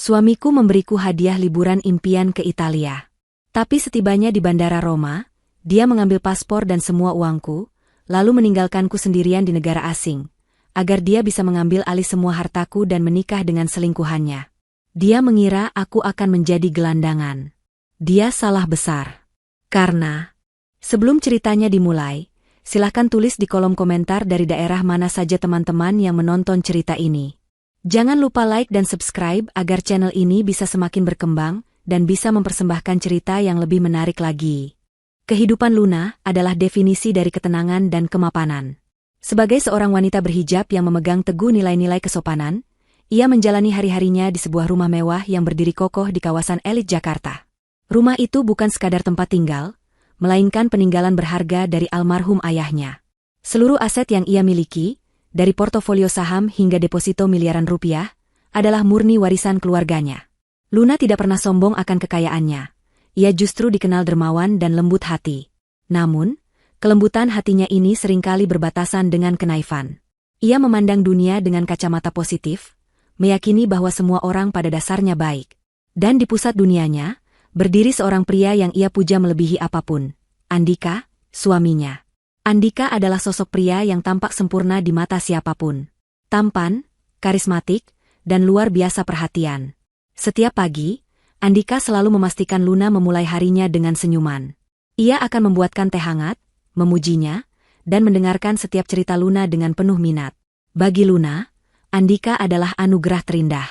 Suamiku memberiku hadiah liburan impian ke Italia. Tapi setibanya di Bandara Roma, dia mengambil paspor dan semua uangku, lalu meninggalkanku sendirian di negara asing, agar dia bisa mengambil alih semua hartaku dan menikah dengan selingkuhannya. Dia mengira aku akan menjadi gelandangan. Dia salah besar. Karena, sebelum ceritanya dimulai, silahkan tulis di kolom komentar dari daerah mana saja teman-teman yang menonton cerita ini. Jangan lupa like dan subscribe agar channel ini bisa semakin berkembang dan bisa mempersembahkan cerita yang lebih menarik lagi. Kehidupan Luna adalah definisi dari ketenangan dan kemapanan. Sebagai seorang wanita berhijab yang memegang teguh nilai-nilai kesopanan, ia menjalani hari-harinya di sebuah rumah mewah yang berdiri kokoh di kawasan elit Jakarta. Rumah itu bukan sekadar tempat tinggal, melainkan peninggalan berharga dari almarhum ayahnya. Seluruh aset yang ia miliki, dari portofolio saham hingga deposito miliaran rupiah, adalah murni warisan keluarganya. Luna tidak pernah sombong akan kekayaannya. Ia justru dikenal dermawan dan lembut hati. Namun, kelembutan hatinya ini seringkali berbatasan dengan kenaifan. Ia memandang dunia dengan kacamata positif, meyakini bahwa semua orang pada dasarnya baik. Dan di pusat dunianya, berdiri seorang pria yang ia puja melebihi apapun, Andika, suaminya. Andika adalah sosok pria yang tampak sempurna di mata siapapun. Tampan, karismatik, dan luar biasa perhatian. Setiap pagi, Andika selalu memastikan Luna memulai harinya dengan senyuman. Ia akan membuatkan teh hangat, memujinya, dan mendengarkan setiap cerita Luna dengan penuh minat. Bagi Luna, Andika adalah anugerah terindah.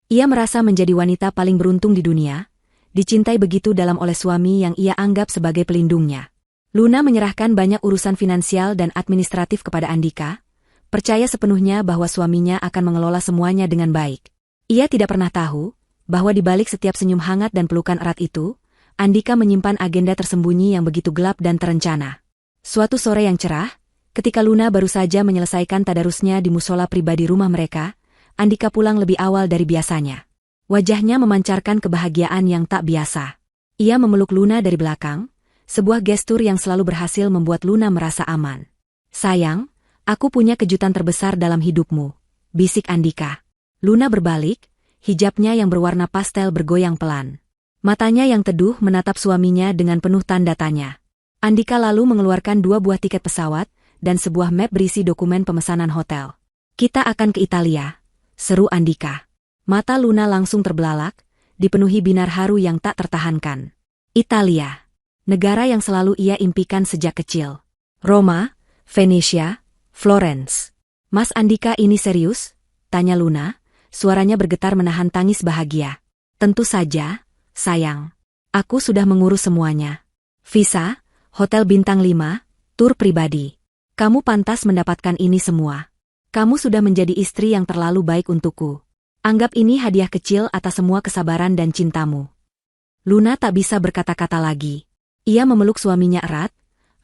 Ia merasa menjadi wanita paling beruntung di dunia, dicintai begitu dalam oleh suami yang ia anggap sebagai pelindungnya. Luna menyerahkan banyak urusan finansial dan administratif kepada Andika, percaya sepenuhnya bahwa suaminya akan mengelola semuanya dengan baik. Ia tidak pernah tahu bahwa di balik setiap senyum hangat dan pelukan erat itu, Andika menyimpan agenda tersembunyi yang begitu gelap dan terencana. Suatu sore yang cerah, ketika Luna baru saja menyelesaikan tadarusnya di musola pribadi rumah mereka, Andika pulang lebih awal dari biasanya. Wajahnya memancarkan kebahagiaan yang tak biasa. Ia memeluk Luna dari belakang, sebuah gestur yang selalu berhasil membuat Luna merasa aman. "Sayang, aku punya kejutan terbesar dalam hidupmu," bisik Andika. Luna berbalik, hijabnya yang berwarna pastel bergoyang pelan. Matanya yang teduh menatap suaminya dengan penuh tanda tanya. Andika lalu mengeluarkan 2 buah tiket pesawat dan sebuah map berisi dokumen pemesanan hotel. "Kita akan ke Italia," seru Andika. Mata Luna langsung terbelalak, dipenuhi binar haru yang tak tertahankan. Italia. Negara yang selalu ia impikan sejak kecil. Roma, Venesia, Florence. "Mas Andika ini serius?" tanya Luna, suaranya bergetar menahan tangis bahagia. "Tentu saja, sayang. Aku sudah mengurus semuanya. Visa, hotel bintang 5, tur pribadi. Kamu pantas mendapatkan ini semua. Kamu sudah menjadi istri yang terlalu baik untukku. Anggap ini hadiah kecil atas semua kesabaran dan cintamu." Luna tak bisa berkata-kata lagi. Ia memeluk suaminya erat,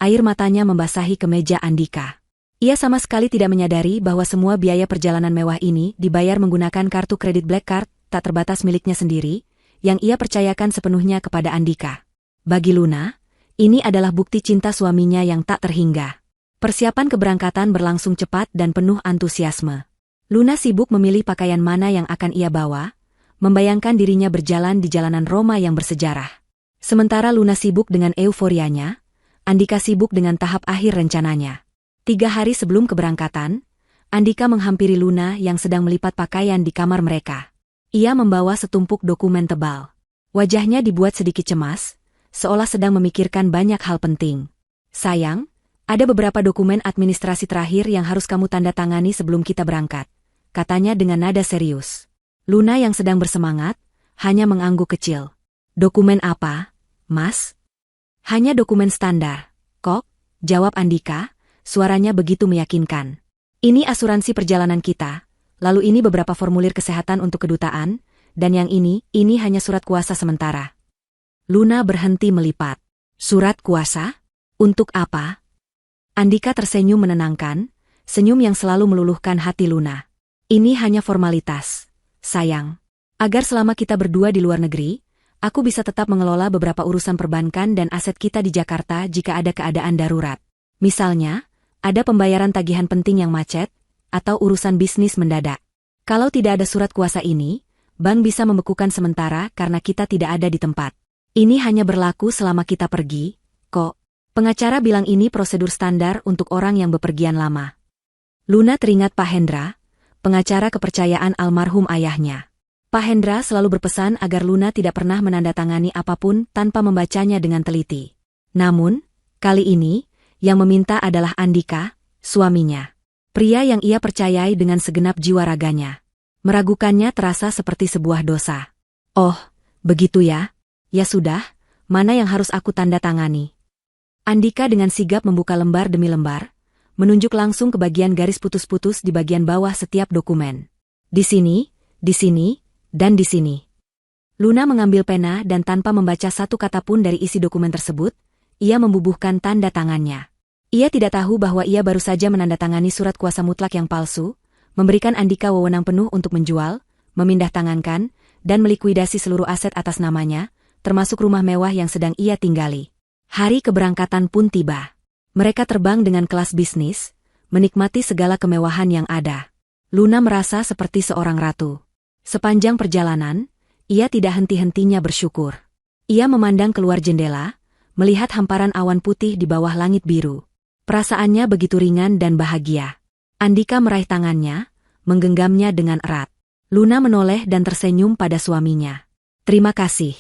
air matanya membasahi kemeja Andika. Ia sama sekali tidak menyadari bahwa semua biaya perjalanan mewah ini dibayar menggunakan kartu kredit Black Card tak terbatas miliknya sendiri, yang ia percayakan sepenuhnya kepada Andika. Bagi Luna, ini adalah bukti cinta suaminya yang tak terhingga. Persiapan keberangkatan berlangsung cepat dan penuh antusiasme. Luna sibuk memilih pakaian mana yang akan ia bawa, membayangkan dirinya berjalan di jalanan Roma yang bersejarah. Sementara Luna sibuk dengan euforianya, Andika sibuk dengan tahap akhir rencananya. 3 hari sebelum keberangkatan, Andika menghampiri Luna yang sedang melipat pakaian di kamar mereka. Ia membawa setumpuk dokumen tebal. Wajahnya dibuat sedikit cemas, seolah sedang memikirkan banyak hal penting. "Sayang, ada beberapa dokumen administrasi terakhir yang harus kamu tanda tangani sebelum kita berangkat," katanya dengan nada serius. Luna yang sedang bersemangat, hanya mengangguk kecil. "Dokumen apa, Mas?" "Hanya dokumen standar, kok," jawab Andika, suaranya begitu meyakinkan. "Ini asuransi perjalanan kita, lalu ini beberapa formulir kesehatan untuk kedutaan, dan yang ini hanya surat kuasa sementara." Luna berhenti melipat. "Surat kuasa? Untuk apa?" Andika tersenyum menenangkan, senyum yang selalu meluluhkan hati Luna. "Ini hanya formalitas, sayang. Agar selama kita berdua di luar negeri, aku bisa tetap mengelola beberapa urusan perbankan dan aset kita di Jakarta jika ada keadaan darurat. Misalnya, ada pembayaran tagihan penting yang macet, atau urusan bisnis mendadak. Kalau tidak ada surat kuasa ini, Bank bisa membekukan sementara karena kita tidak ada di tempat. Ini hanya berlaku selama kita pergi, kok. Pengacara bilang ini prosedur standar untuk orang yang bepergian lama. Luna teringat Pak Hendra, pengacara kepercayaan almarhum ayahnya. Pak Hendra selalu berpesan agar Luna tidak pernah menandatangani apapun tanpa membacanya dengan teliti. Namun, kali ini, yang meminta adalah Andika, suaminya. Pria yang ia percayai dengan segenap jiwa raganya. Meragukannya terasa seperti sebuah dosa. Oh, begitu ya? Ya sudah, mana yang harus aku tanda tangani? Andika dengan sigap membuka lembar demi lembar, menunjuk langsung ke bagian garis putus-putus di bagian bawah setiap dokumen. Di sini, dan di sini. Luna mengambil pena dan tanpa membaca satu kata pun dari isi dokumen tersebut, ia membubuhkan tanda tangannya. Ia tidak tahu bahwa ia baru saja menandatangani surat kuasa mutlak yang palsu, memberikan Andika wewenang penuh untuk menjual, memindahtangankan, dan melikuidasi seluruh aset atas namanya, termasuk rumah mewah yang sedang ia tinggali. Hari keberangkatan pun tiba. Mereka terbang dengan kelas bisnis, menikmati segala kemewahan yang ada. Luna merasa seperti seorang ratu. Sepanjang perjalanan, ia tidak henti-hentinya bersyukur. Ia memandang keluar jendela, melihat hamparan awan putih di bawah langit biru. Perasaannya begitu ringan dan bahagia. Andika meraih tangannya, menggenggamnya dengan erat. Luna menoleh dan tersenyum pada suaminya. "Terima kasih,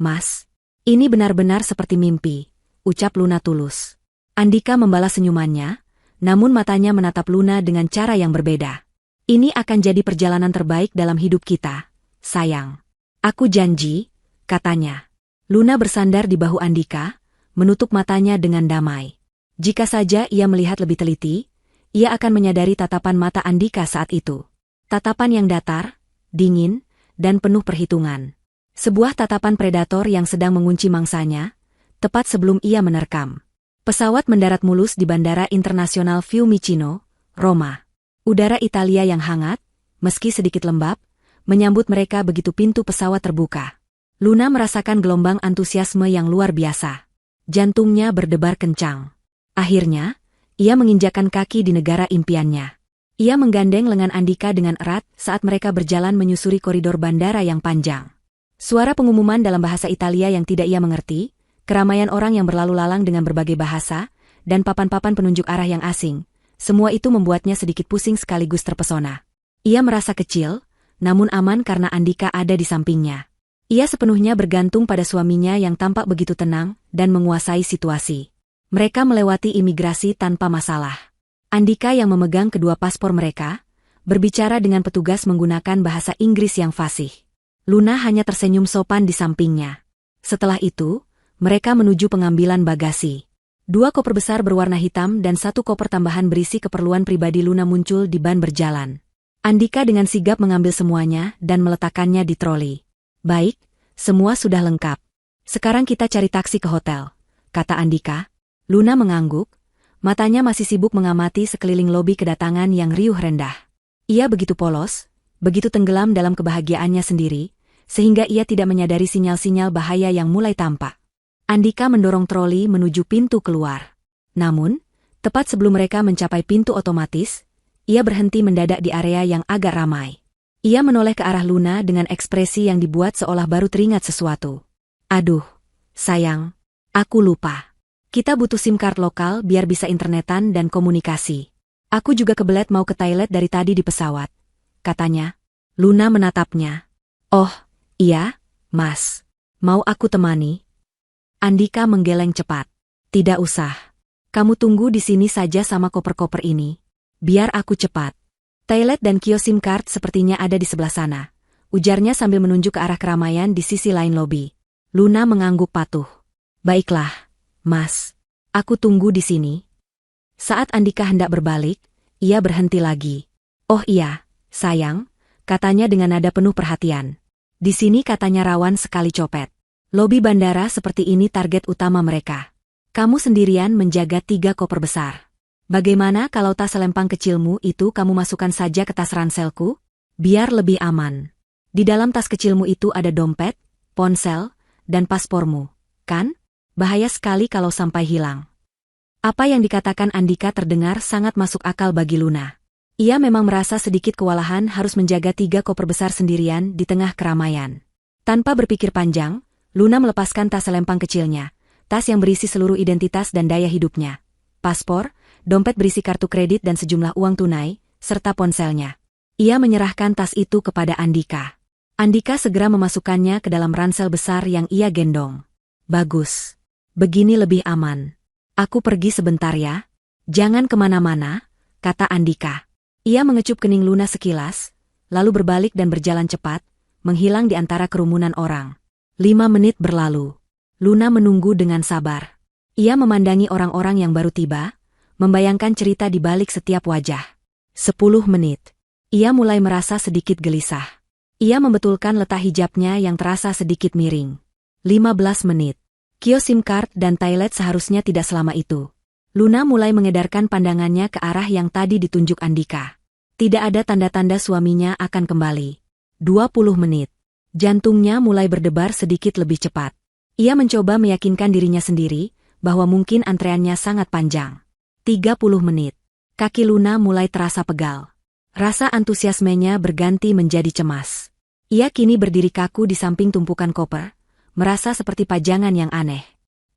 Mas. Ini benar-benar seperti mimpi," ucap Luna tulus. Andika membalas senyumannya, namun matanya menatap Luna dengan cara yang berbeda. "Ini akan jadi perjalanan terbaik dalam hidup kita, sayang. Aku janji," katanya. Luna bersandar di bahu Andika, menutup matanya dengan damai. Jika saja ia melihat lebih teliti, ia akan menyadari tatapan mata Andika saat itu. Tatapan yang datar, dingin, dan penuh perhitungan. Sebuah tatapan predator yang sedang mengunci mangsanya, tepat sebelum ia menerkam. Pesawat mendarat mulus di Bandara Internasional Fiumicino, Roma. Udara Italia yang hangat, meski sedikit lembab, menyambut mereka begitu pintu pesawat terbuka. Luna merasakan gelombang antusiasme yang luar biasa. Jantungnya berdebar kencang. Akhirnya, ia menginjakkan kaki di negara impiannya. Ia menggandeng lengan Andika dengan erat saat mereka berjalan menyusuri koridor bandara yang panjang. Suara pengumuman dalam bahasa Italia yang tidak ia mengerti, keramaian orang yang berlalu lalang dengan berbagai bahasa, dan papan-papan penunjuk arah yang asing, semua itu membuatnya sedikit pusing sekaligus terpesona. Ia merasa kecil, namun aman karena Andika ada di sampingnya. Ia sepenuhnya bergantung pada suaminya yang tampak begitu tenang dan menguasai situasi. Mereka melewati imigrasi tanpa masalah. Andika yang memegang kedua paspor mereka, berbicara dengan petugas menggunakan bahasa Inggris yang fasih. Luna hanya tersenyum sopan di sampingnya. Setelah itu, mereka menuju pengambilan bagasi. 2 koper besar berwarna hitam dan 1 koper tambahan berisi keperluan pribadi Luna muncul di ban berjalan. Andika dengan sigap mengambil semuanya dan meletakkannya di troli. "Baik, semua sudah lengkap. Sekarang kita cari taksi ke hotel," kata Andika. Luna mengangguk, matanya masih sibuk mengamati sekeliling lobi kedatangan yang riuh rendah. Ia begitu polos, begitu tenggelam dalam kebahagiaannya sendiri, sehingga ia tidak menyadari sinyal-sinyal bahaya yang mulai tampak. Andika mendorong troli menuju pintu keluar. Namun, tepat sebelum mereka mencapai pintu otomatis, ia berhenti mendadak di area yang agak ramai. Ia menoleh ke arah Luna dengan ekspresi yang dibuat seolah baru teringat sesuatu. "Aduh, sayang, aku lupa. Kita butuh SIM card lokal biar bisa internetan dan komunikasi. Aku juga kebelet mau ke toilet dari tadi di pesawat," katanya. Luna menatapnya. "Oh, iya, Mas. Mau aku temani?" Andika menggeleng cepat. "Tidak usah. Kamu tunggu di sini saja sama koper-koper ini. Biar aku cepat. Toilet dan kios SIM card sepertinya ada di sebelah sana," ujarnya sambil menunjuk ke arah keramaian di sisi lain lobi. Luna mengangguk patuh. "Baiklah, Mas. Aku tunggu di sini." Saat Andika hendak berbalik, ia berhenti lagi. "Oh iya, sayang," katanya dengan nada penuh perhatian. "Di sini katanya rawan sekali copet. Lobi bandara seperti ini target utama mereka. Kamu sendirian menjaga 3 koper besar. Bagaimana kalau tas selempang kecilmu itu kamu masukkan saja ke tas ranselku? Biar lebih aman. Di dalam tas kecilmu itu ada dompet, ponsel, dan paspormu, kan? Bahaya sekali kalau sampai hilang." Apa yang dikatakan Andika terdengar sangat masuk akal bagi Luna. Ia memang merasa sedikit kewalahan harus menjaga 3 koper besar sendirian di tengah keramaian. Tanpa berpikir panjang, Luna melepaskan tas selempang kecilnya, tas yang berisi seluruh identitas dan daya hidupnya. Paspor, dompet berisi kartu kredit dan sejumlah uang tunai, serta ponselnya. Ia menyerahkan tas itu kepada Andika. Andika segera memasukkannya ke dalam ransel besar yang ia gendong. Bagus. Begini lebih aman. Aku pergi sebentar ya. Jangan kemana-mana, kata Andika. Ia mengecup kening Luna sekilas, lalu berbalik dan berjalan cepat, menghilang di antara kerumunan orang. 5 menit berlalu. Luna menunggu dengan sabar. Ia memandangi orang-orang yang baru tiba, membayangkan cerita di balik setiap wajah. 10 menit. Ia mulai merasa sedikit gelisah. Ia membetulkan letak hijabnya yang terasa sedikit miring. 15 menit. Kios SIM card dan toilet seharusnya tidak selama itu. Luna mulai mengedarkan pandangannya ke arah yang tadi ditunjuk Andika. Tidak ada tanda-tanda suaminya akan kembali. 20 menit. Jantungnya mulai berdebar sedikit lebih cepat. Ia mencoba meyakinkan dirinya sendiri bahwa mungkin antreannya sangat panjang. 30 menit. Kaki Luna mulai terasa pegal. Rasa antusiasmenya berganti menjadi cemas. Ia kini berdiri kaku di samping tumpukan koper, merasa seperti pajangan yang aneh.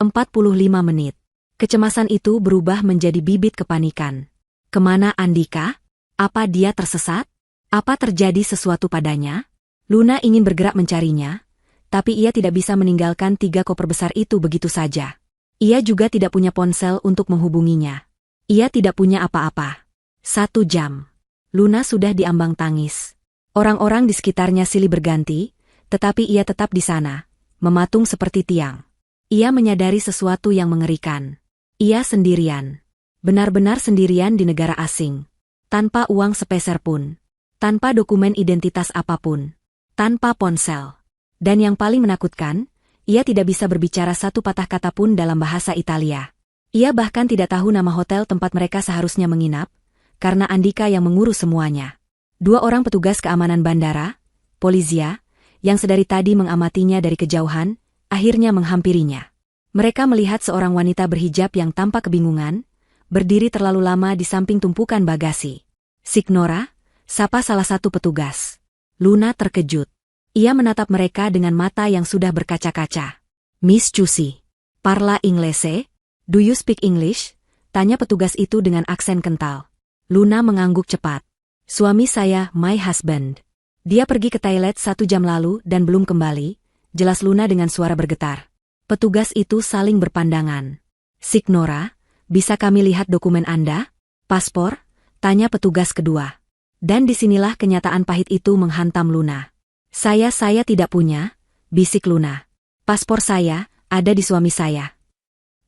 45 menit. Kecemasan itu berubah menjadi bibit kepanikan. Kemana Andika? Apa dia tersesat? Apa terjadi sesuatu padanya? Luna ingin bergerak mencarinya, tapi ia tidak bisa meninggalkan 3 koper besar itu begitu saja. Ia juga tidak punya ponsel untuk menghubunginya. Ia tidak punya apa-apa. 1 jam. Luna sudah diambang tangis. Orang-orang di sekitarnya silih berganti, tetapi ia tetap di sana, mematung seperti tiang. Ia menyadari sesuatu yang mengerikan. Ia sendirian. Benar-benar sendirian di negara asing. Tanpa uang sepeser pun. Tanpa dokumen identitas apapun. Tanpa ponsel. Dan yang paling menakutkan, ia tidak bisa berbicara satu patah kata pun dalam bahasa Italia. Ia bahkan tidak tahu nama hotel tempat mereka seharusnya menginap, karena Andika yang mengurus semuanya. 2 orang petugas keamanan bandara, Polizia, yang sedari tadi mengamatinya dari kejauhan, akhirnya menghampirinya. Mereka melihat seorang wanita berhijab yang tampak kebingungan, berdiri terlalu lama di samping tumpukan bagasi. Signora, sapa salah satu petugas. Luna terkejut. Ia menatap mereka dengan mata yang sudah berkaca-kaca. Miss Cusi, parla inglese? Do you speak English? Tanya petugas itu dengan aksen kental. Luna mengangguk cepat. Suami saya, my husband. Dia pergi ke toilet 1 jam lalu dan belum kembali, jelas Luna dengan suara bergetar. Petugas itu saling berpandangan. Signora, bisa kami lihat dokumen Anda? Paspor? Tanya petugas kedua. Dan disinilah kenyataan pahit itu menghantam Luna. Saya tidak punya, bisik Luna. Paspor saya, ada di suami saya.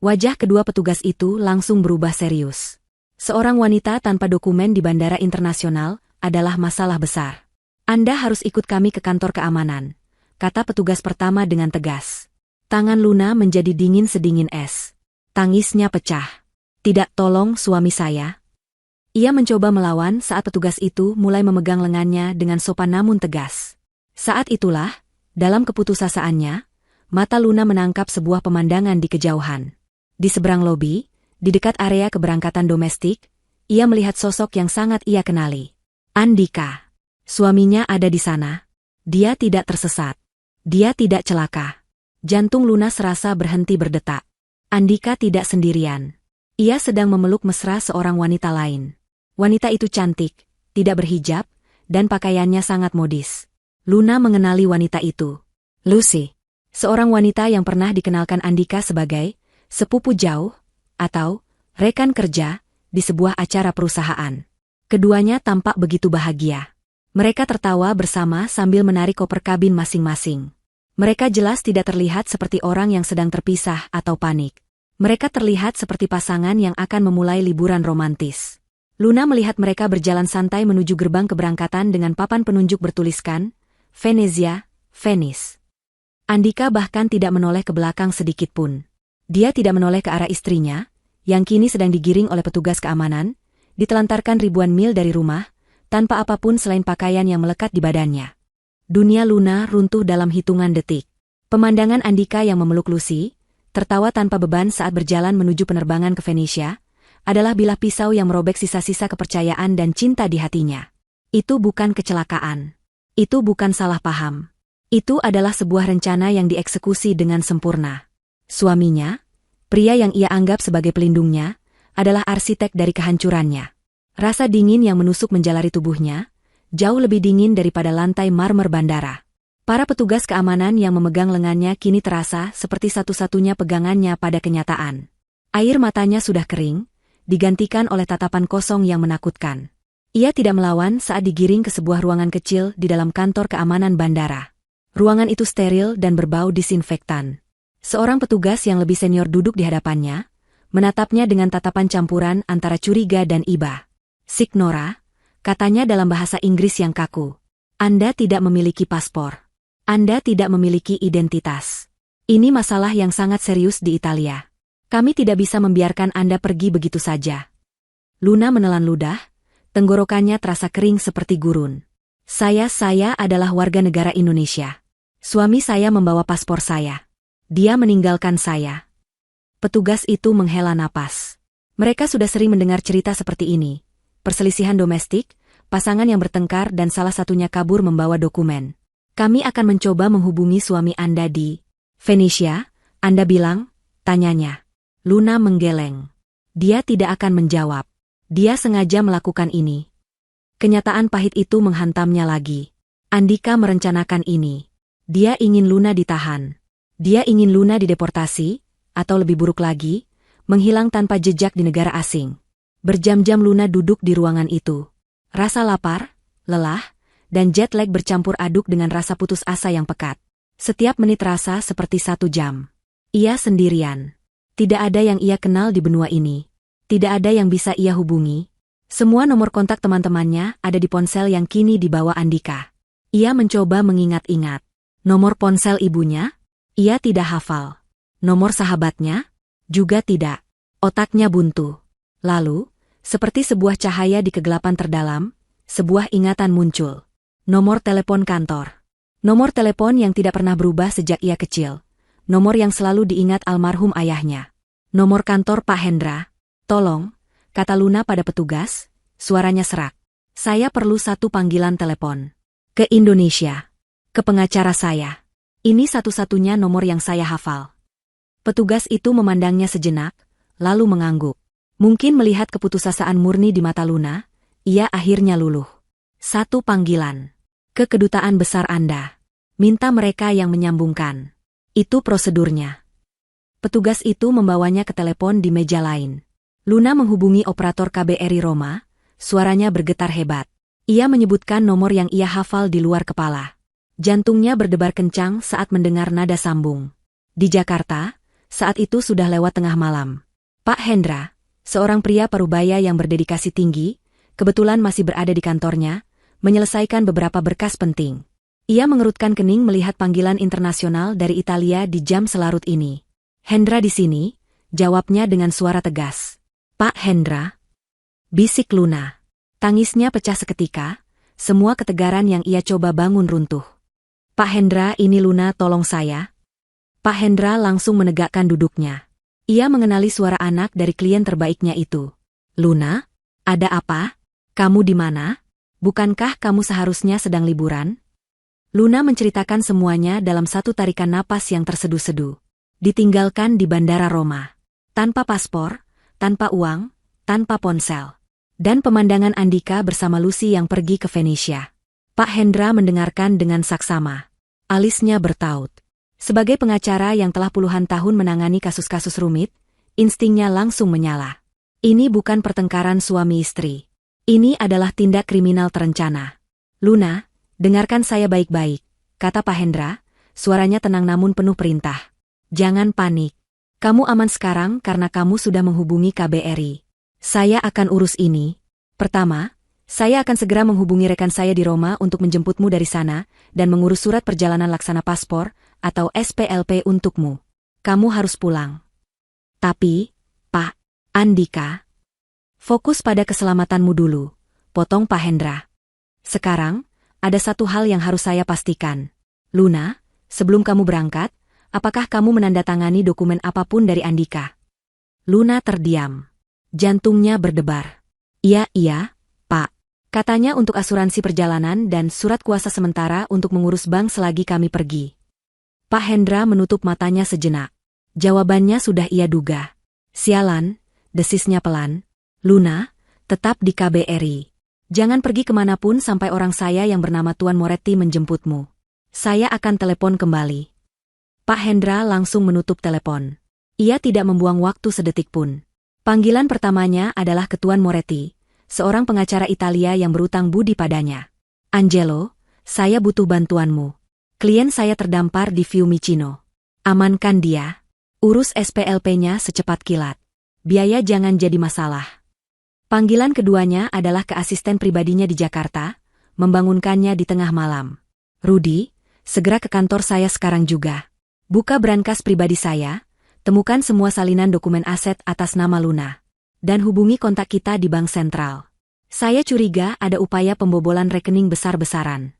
Wajah kedua petugas itu langsung berubah serius. Seorang wanita tanpa dokumen di bandara internasional adalah masalah besar. Anda harus ikut kami ke kantor keamanan, kata petugas pertama dengan tegas. Tangan Luna menjadi dingin sedingin es. Tangisnya pecah. Tidak, tolong suami saya. Ia mencoba melawan saat petugas itu mulai memegang lengannya dengan sopan namun tegas. Saat itulah, dalam keputusasaannya, mata Luna menangkap sebuah pemandangan di kejauhan. Di seberang lobi, di dekat area keberangkatan domestik, ia melihat sosok yang sangat ia kenali. Andika. Suaminya ada di sana. Dia tidak tersesat. Dia tidak celaka. Jantung Luna serasa berhenti berdetak. Andika tidak sendirian. Ia sedang memeluk mesra seorang wanita lain. Wanita itu cantik, tidak berhijab, dan pakaiannya sangat modis. Luna mengenali wanita itu. Lucy. Seorang wanita yang pernah dikenalkan Andika sebagai sepupu jauh, atau rekan kerja, di sebuah acara perusahaan. Keduanya tampak begitu bahagia. Mereka tertawa bersama sambil menarik koper kabin masing-masing. Mereka jelas tidak terlihat seperti orang yang sedang terpisah atau panik. Mereka terlihat seperti pasangan yang akan memulai liburan romantis. Luna melihat mereka berjalan santai menuju gerbang keberangkatan dengan papan penunjuk bertuliskan, Venezia, Venice. Andika bahkan tidak menoleh ke belakang sedikit pun. Dia tidak menoleh ke arah istrinya, yang kini sedang digiring oleh petugas keamanan, ditelantarkan ribuan mil dari rumah, tanpa apapun selain pakaian yang melekat di badannya. Dunia Luna runtuh dalam hitungan detik. Pemandangan Andika yang memeluk Lucy, tertawa tanpa beban saat berjalan menuju penerbangan ke Venesia, adalah bilah pisau yang merobek sisa-sisa kepercayaan dan cinta di hatinya. Itu bukan kecelakaan. Itu bukan salah paham. Itu adalah sebuah rencana yang dieksekusi dengan sempurna. Suaminya, pria yang ia anggap sebagai pelindungnya, adalah arsitek dari kehancurannya. Rasa dingin yang menusuk menjalari tubuhnya, jauh lebih dingin daripada lantai marmer bandara. Para petugas keamanan yang memegang lengannya kini terasa seperti satu-satunya pegangannya pada kenyataan. Air matanya sudah kering, digantikan oleh tatapan kosong yang menakutkan. Ia tidak melawan saat digiring ke sebuah ruangan kecil di dalam kantor keamanan bandara. Ruangan itu steril dan berbau disinfektan. Seorang petugas yang lebih senior duduk di hadapannya, menatapnya dengan tatapan campuran antara curiga dan iba. "Signora," katanya dalam bahasa Inggris yang kaku. "Anda tidak memiliki paspor. Anda tidak memiliki identitas. Ini masalah yang sangat serius di Italia. Kami tidak bisa membiarkan Anda pergi begitu saja." Luna menelan ludah, tenggorokannya terasa kering seperti gurun. Saya adalah warga negara Indonesia. Suami saya membawa paspor saya. Dia meninggalkan saya." Petugas itu menghela napas. Mereka sudah sering mendengar cerita seperti ini. Perselisihan domestik, pasangan yang bertengkar dan salah satunya kabur membawa dokumen. "Kami akan mencoba menghubungi suami Anda di Venesia," Anda bilang, tanyanya. Luna menggeleng. Dia tidak akan menjawab. Dia sengaja melakukan ini. Kenyataan pahit itu menghantamnya lagi. Andika merencanakan ini. Dia ingin Luna ditahan. Dia ingin Luna dideportasi, atau lebih buruk lagi, menghilang tanpa jejak di negara asing. Berjam-jam Luna duduk di ruangan itu. Rasa lapar, lelah, dan jet lag bercampur aduk dengan rasa putus asa yang pekat. Setiap menit terasa seperti 1 jam. Ia sendirian. Tidak ada yang ia kenal di benua ini. Tidak ada yang bisa ia hubungi. Semua nomor kontak teman-temannya ada di ponsel yang kini dibawa Andika. Ia mencoba mengingat-ingat. Nomor ponsel ibunya? Ia tidak hafal. Nomor sahabatnya? Juga tidak. Otaknya buntu. Lalu, seperti sebuah cahaya di kegelapan terdalam, sebuah ingatan muncul. Nomor telepon kantor. Nomor telepon yang tidak pernah berubah sejak ia kecil. Nomor yang selalu diingat almarhum ayahnya. Nomor kantor Pak Hendra. "Tolong," kata Luna pada petugas, suaranya serak. "Saya perlu 1 panggilan telepon. Ke Indonesia. Ke pengacara saya. Ini satu-satunya nomor yang saya hafal." Petugas itu memandangnya sejenak, lalu mengangguk. Mungkin melihat keputusasaan murni di mata Luna, ia akhirnya luluh. "1 panggilan. Ke kedutaan besar Anda. Minta mereka yang menyambungkan. Itu prosedurnya." Petugas itu membawanya ke telepon di meja lain. Luna menghubungi operator KBRI Roma, suaranya bergetar hebat. Ia menyebutkan nomor yang ia hafal di luar kepala. Jantungnya berdebar kencang saat mendengar nada sambung. Di Jakarta, saat itu sudah lewat tengah malam. Pak Hendra, seorang pria parubaya yang berdedikasi tinggi, kebetulan masih berada di kantornya, menyelesaikan beberapa berkas penting. Ia mengerutkan kening melihat panggilan internasional dari Italia di jam selarut ini. "Hendra di sini," jawabnya dengan suara tegas. "Pak Hendra?" bisik Luna. Tangisnya pecah seketika, semua ketegaran yang ia coba bangun runtuh. "Pak Hendra, ini Luna, tolong saya." Pak Hendra langsung menegakkan duduknya. Ia mengenali suara anak dari klien terbaiknya itu. "Luna? Ada apa? Kamu di mana? Bukankah kamu seharusnya sedang liburan?" Luna menceritakan semuanya dalam satu tarikan napas yang terseduh-seduh. Ditinggalkan di Bandara Roma. Tanpa paspor, tanpa uang, tanpa ponsel. Dan pemandangan Andika bersama Lucy yang pergi ke Venesia. Pak Hendra mendengarkan dengan saksama. Alisnya bertaut. Sebagai pengacara yang telah puluhan tahun menangani kasus-kasus rumit, instingnya langsung menyala. Ini bukan pertengkaran suami istri. Ini adalah tindak kriminal terencana. "Luna, dengarkan saya baik-baik," kata Pak Hendra, suaranya tenang namun penuh perintah. "Jangan panik. Kamu aman sekarang karena kamu sudah menghubungi KBRI. Saya akan urus ini. Pertama, saya akan segera menghubungi rekan saya di Roma untuk menjemputmu dari sana dan mengurus surat perjalanan laksana paspor atau SPLP untukmu. Kamu harus pulang." "Tapi, Pak Andika, fokus pada keselamatanmu dulu," potong Pak Hendra. "Sekarang, ada satu hal yang harus saya pastikan. Luna, sebelum kamu berangkat, apakah kamu menandatangani dokumen apapun dari Andika?" Luna terdiam. Jantungnya berdebar. Iya, Pak. Katanya untuk asuransi perjalanan dan surat kuasa sementara untuk mengurus bank selagi kami pergi. Pak Hendra menutup matanya sejenak. Jawabannya sudah ia duga. Sialan, desisnya pelan. Luna, tetap di KBRI. Jangan pergi kemanapun sampai orang saya yang bernama Tuan Moretti menjemputmu. Saya akan telepon kembali. Pak Hendra langsung menutup telepon. Ia tidak membuang waktu sedetik pun. Panggilan pertamanya adalah ke Tuan Moretti, seorang pengacara Italia yang berutang budi padanya. Angelo, saya butuh bantuanmu. Klien saya terdampar di Fiumicino. Amankan dia. Urus SPLP-nya secepat kilat. Biaya jangan jadi masalah. Panggilan keduanya adalah ke asisten pribadinya di Jakarta, membangunkannya di tengah malam. Rudi, segera ke kantor saya sekarang juga. Buka brankas pribadi saya, temukan semua salinan dokumen aset atas nama Luna. Dan hubungi kontak kita di Bank Sentral. Saya curiga ada upaya pembobolan rekening besar-besaran.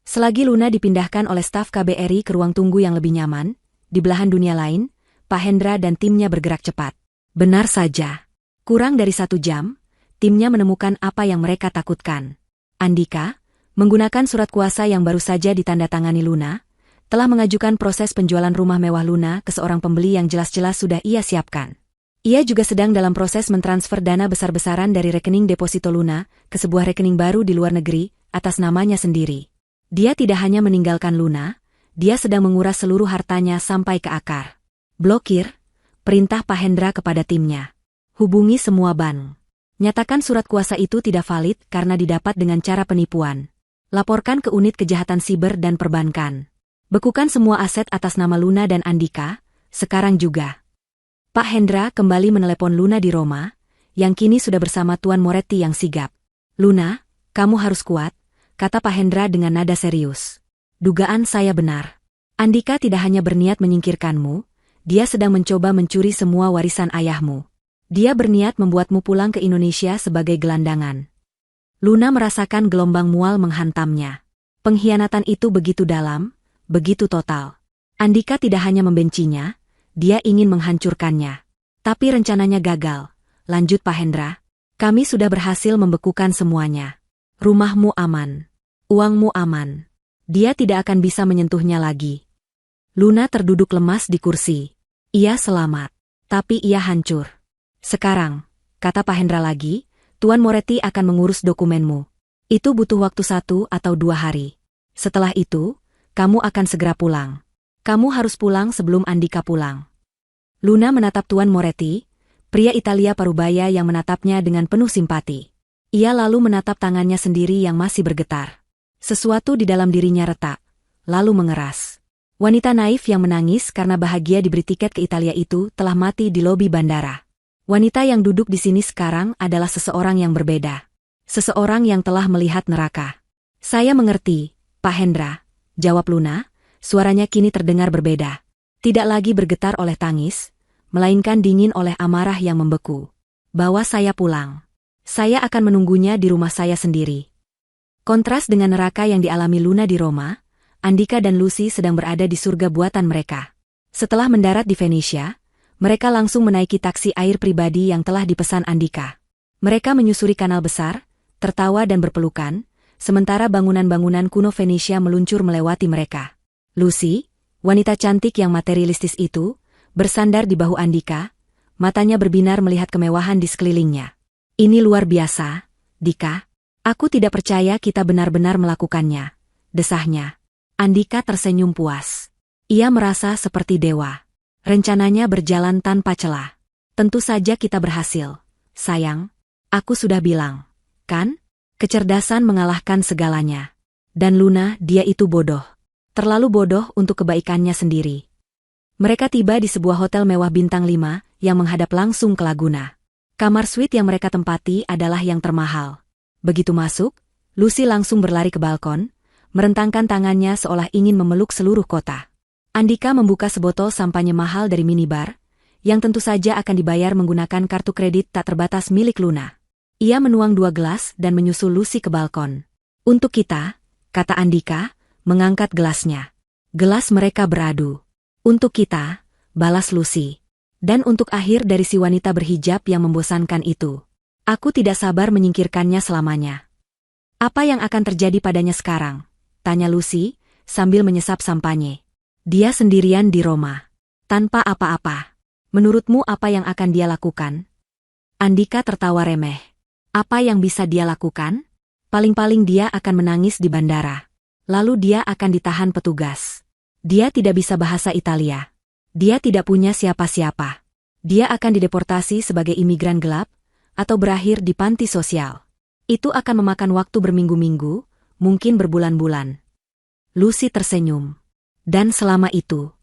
Selagi Luna dipindahkan oleh staf KBRI ke ruang tunggu yang lebih nyaman, di belahan dunia lain, Pak Hendra dan timnya bergerak cepat. Benar saja. Kurang dari 1 jam, timnya menemukan apa yang mereka takutkan. Andika, menggunakan surat kuasa yang baru saja ditandatangani Luna, telah mengajukan proses penjualan rumah mewah Luna ke seorang pembeli yang jelas-jelas sudah ia siapkan. Ia juga sedang dalam proses mentransfer dana besar-besaran dari rekening deposito Luna ke sebuah rekening baru di luar negeri, atas namanya sendiri. Dia tidak hanya meninggalkan Luna, dia sedang menguras seluruh hartanya sampai ke akar. Blokir, perintah Pak Hendra kepada timnya. Hubungi semua bank. Nyatakan surat kuasa itu tidak valid karena didapat dengan cara penipuan. Laporkan ke unit kejahatan siber dan perbankan. Bekukan semua aset atas nama Luna dan Andika, sekarang juga. Pak Hendra kembali menelepon Luna di Roma, yang kini sudah bersama Tuan Moretti yang sigap. Luna, kamu harus kuat, kata Pak Hendra dengan nada serius. Dugaan saya benar. Andika tidak hanya berniat menyingkirkanmu, dia sedang mencoba mencuri semua warisan ayahmu. Dia berniat membuatmu pulang ke Indonesia sebagai gelandangan. Luna merasakan gelombang mual menghantamnya. Pengkhianatan itu begitu dalam, begitu total. Andika tidak hanya membencinya, dia ingin menghancurkannya. Tapi rencananya gagal. Lanjut Pak Hendra. Kami sudah berhasil membekukan semuanya. Rumahmu aman. Uangmu aman. Dia tidak akan bisa menyentuhnya lagi. Luna terduduk lemas di kursi. Ia selamat. Tapi ia hancur. Sekarang, kata Pak Hendra lagi, Tuan Moretti akan mengurus dokumenmu. Itu butuh waktu 1 atau 2 hari. Setelah itu, kamu akan segera pulang. Kamu harus pulang sebelum Andika pulang. Luna menatap Tuan Moretti, pria Italia parubaya yang menatapnya dengan penuh simpati. Ia lalu menatap tangannya sendiri yang masih bergetar. Sesuatu di dalam dirinya retak, lalu mengeras. Wanita naif yang menangis karena bahagia diberi tiket ke Italia itu telah mati di lobi bandara. Wanita yang duduk di sini sekarang adalah seseorang yang berbeda. Seseorang yang telah melihat neraka. Saya mengerti, Pak Hendra, jawab Luna, suaranya kini terdengar berbeda. Tidak lagi bergetar oleh tangis, melainkan dingin oleh amarah yang membeku. Bawa saya pulang. Saya akan menunggunya di rumah saya sendiri. Kontras dengan neraka yang dialami Luna di Roma, Andika dan Lucy sedang berada di surga buatan mereka. Setelah mendarat di Venesia, mereka langsung menaiki taksi air pribadi yang telah dipesan Andika. Mereka menyusuri kanal besar, tertawa dan berpelukan, sementara bangunan-bangunan kuno Venesia meluncur melewati mereka. Lucy, wanita cantik yang materialistis itu, bersandar di bahu Andika, matanya berbinar melihat kemewahan di sekelilingnya. Ini luar biasa, Dika. Aku tidak percaya kita benar-benar melakukannya, desahnya. Andika tersenyum puas. Ia merasa seperti dewa. Rencananya berjalan tanpa celah. Tentu saja kita berhasil. Sayang, aku sudah bilang, kan? Kecerdasan mengalahkan segalanya. Dan Luna, dia itu bodoh. Terlalu bodoh untuk kebaikannya sendiri. Mereka tiba di sebuah hotel mewah bintang 5 yang menghadap langsung ke Laguna. Kamar suite yang mereka tempati adalah yang termahal. Begitu masuk, Lucy langsung berlari ke balkon, merentangkan tangannya seolah ingin memeluk seluruh kota. Andika membuka sebotol sampanye mahal dari minibar, yang tentu saja akan dibayar menggunakan kartu kredit tak terbatas milik Luna. Ia menuang 2 gelas dan menyusul Lucy ke balkon. Untuk kita, kata Andika, mengangkat gelasnya. Gelas mereka beradu. Untuk kita, balas Lucy. Dan untuk akhir dari si wanita berhijab yang membosankan itu. Aku tidak sabar menyingkirkannya selamanya. Apa yang akan terjadi padanya sekarang? Tanya Lucy, sambil menyesap sampanye. Dia sendirian di Roma. Tanpa apa-apa. Menurutmu apa yang akan dia lakukan? Andika tertawa remeh. Apa yang bisa dia lakukan? Paling-paling dia akan menangis di bandara. Lalu dia akan ditahan petugas. Dia tidak bisa bahasa Italia. Dia tidak punya siapa-siapa. Dia akan dideportasi sebagai imigran gelap, atau berakhir di panti sosial. Itu akan memakan waktu berminggu-minggu, mungkin berbulan-bulan. Lucy tersenyum. Dan selama itu,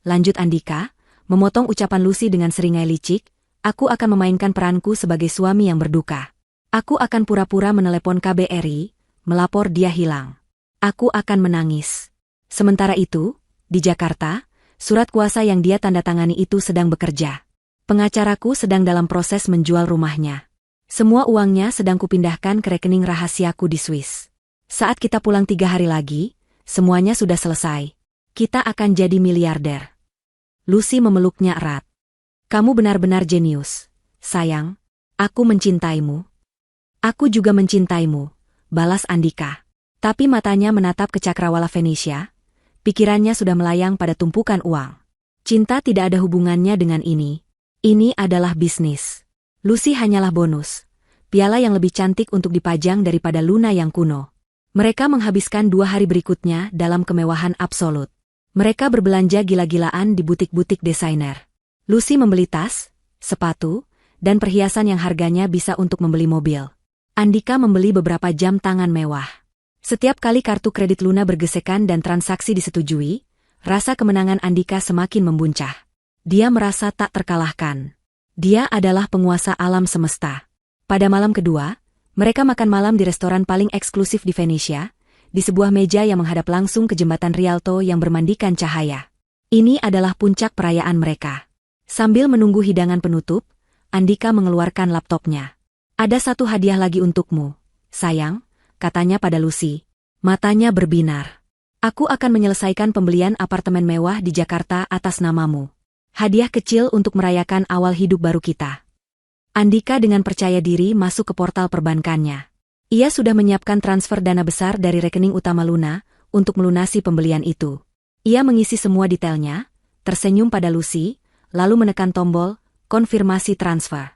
lanjut Andika, memotong ucapan Lucy dengan seringai licik, aku akan memainkan peranku sebagai suami yang berduka. Aku akan pura-pura menelepon KBRI, melapor dia hilang. Aku akan menangis. Sementara itu, di Jakarta, surat kuasa yang dia tanda tangani itu sedang bekerja. Pengacaraku sedang dalam proses menjual rumahnya. Semua uangnya sedang kupindahkan ke rekening rahasiaku di Swiss. Saat kita pulang 3 hari lagi, semuanya sudah selesai. Kita akan jadi miliarder. Lucy memeluknya erat. Kamu benar-benar jenius. Sayang, aku mencintaimu. Aku juga mencintaimu, balas Andika. Tapi matanya menatap ke cakrawala Venesia. Pikirannya sudah melayang pada tumpukan uang. Cinta tidak ada hubungannya dengan ini. Ini adalah bisnis. Lucy hanyalah bonus. Piala yang lebih cantik untuk dipajang daripada Luna yang kuno. Mereka menghabiskan 2 hari berikutnya dalam kemewahan absolut. Mereka berbelanja gila-gilaan di butik-butik desainer. Lucy membeli tas, sepatu, dan perhiasan yang harganya bisa untuk membeli mobil. Andika membeli beberapa jam tangan mewah. Setiap kali kartu kredit Luna bergesekan dan transaksi disetujui, rasa kemenangan Andika semakin membuncah. Dia merasa tak terkalahkan. Dia adalah penguasa alam semesta. Pada malam kedua, mereka makan malam di restoran paling eksklusif di Venesia, di sebuah meja yang menghadap langsung ke jembatan Rialto yang bermandikan cahaya. Ini adalah puncak perayaan mereka. Sambil menunggu hidangan penutup, Andika mengeluarkan laptopnya. Ada satu hadiah lagi untukmu, sayang, katanya pada Lucy. Matanya berbinar. Aku akan menyelesaikan pembelian apartemen mewah di Jakarta atas namamu. Hadiah kecil untuk merayakan awal hidup baru kita. Andika dengan percaya diri masuk ke portal perbankannya. Ia sudah menyiapkan transfer dana besar dari rekening utama Luna untuk melunasi pembelian itu. Ia mengisi semua detailnya, tersenyum pada Lucy, lalu menekan tombol konfirmasi transfer.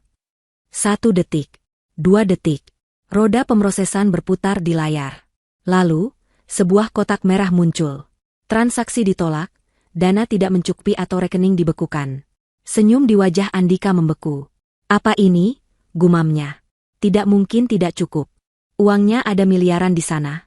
1 detik, 2 detik. Roda pemrosesan berputar di layar. Lalu, sebuah kotak merah muncul. Transaksi ditolak, dana tidak mencukupi atau rekening dibekukan. Senyum di wajah Andika membeku. Apa ini? Gumamnya. Tidak mungkin tidak cukup. Uangnya ada miliaran di sana.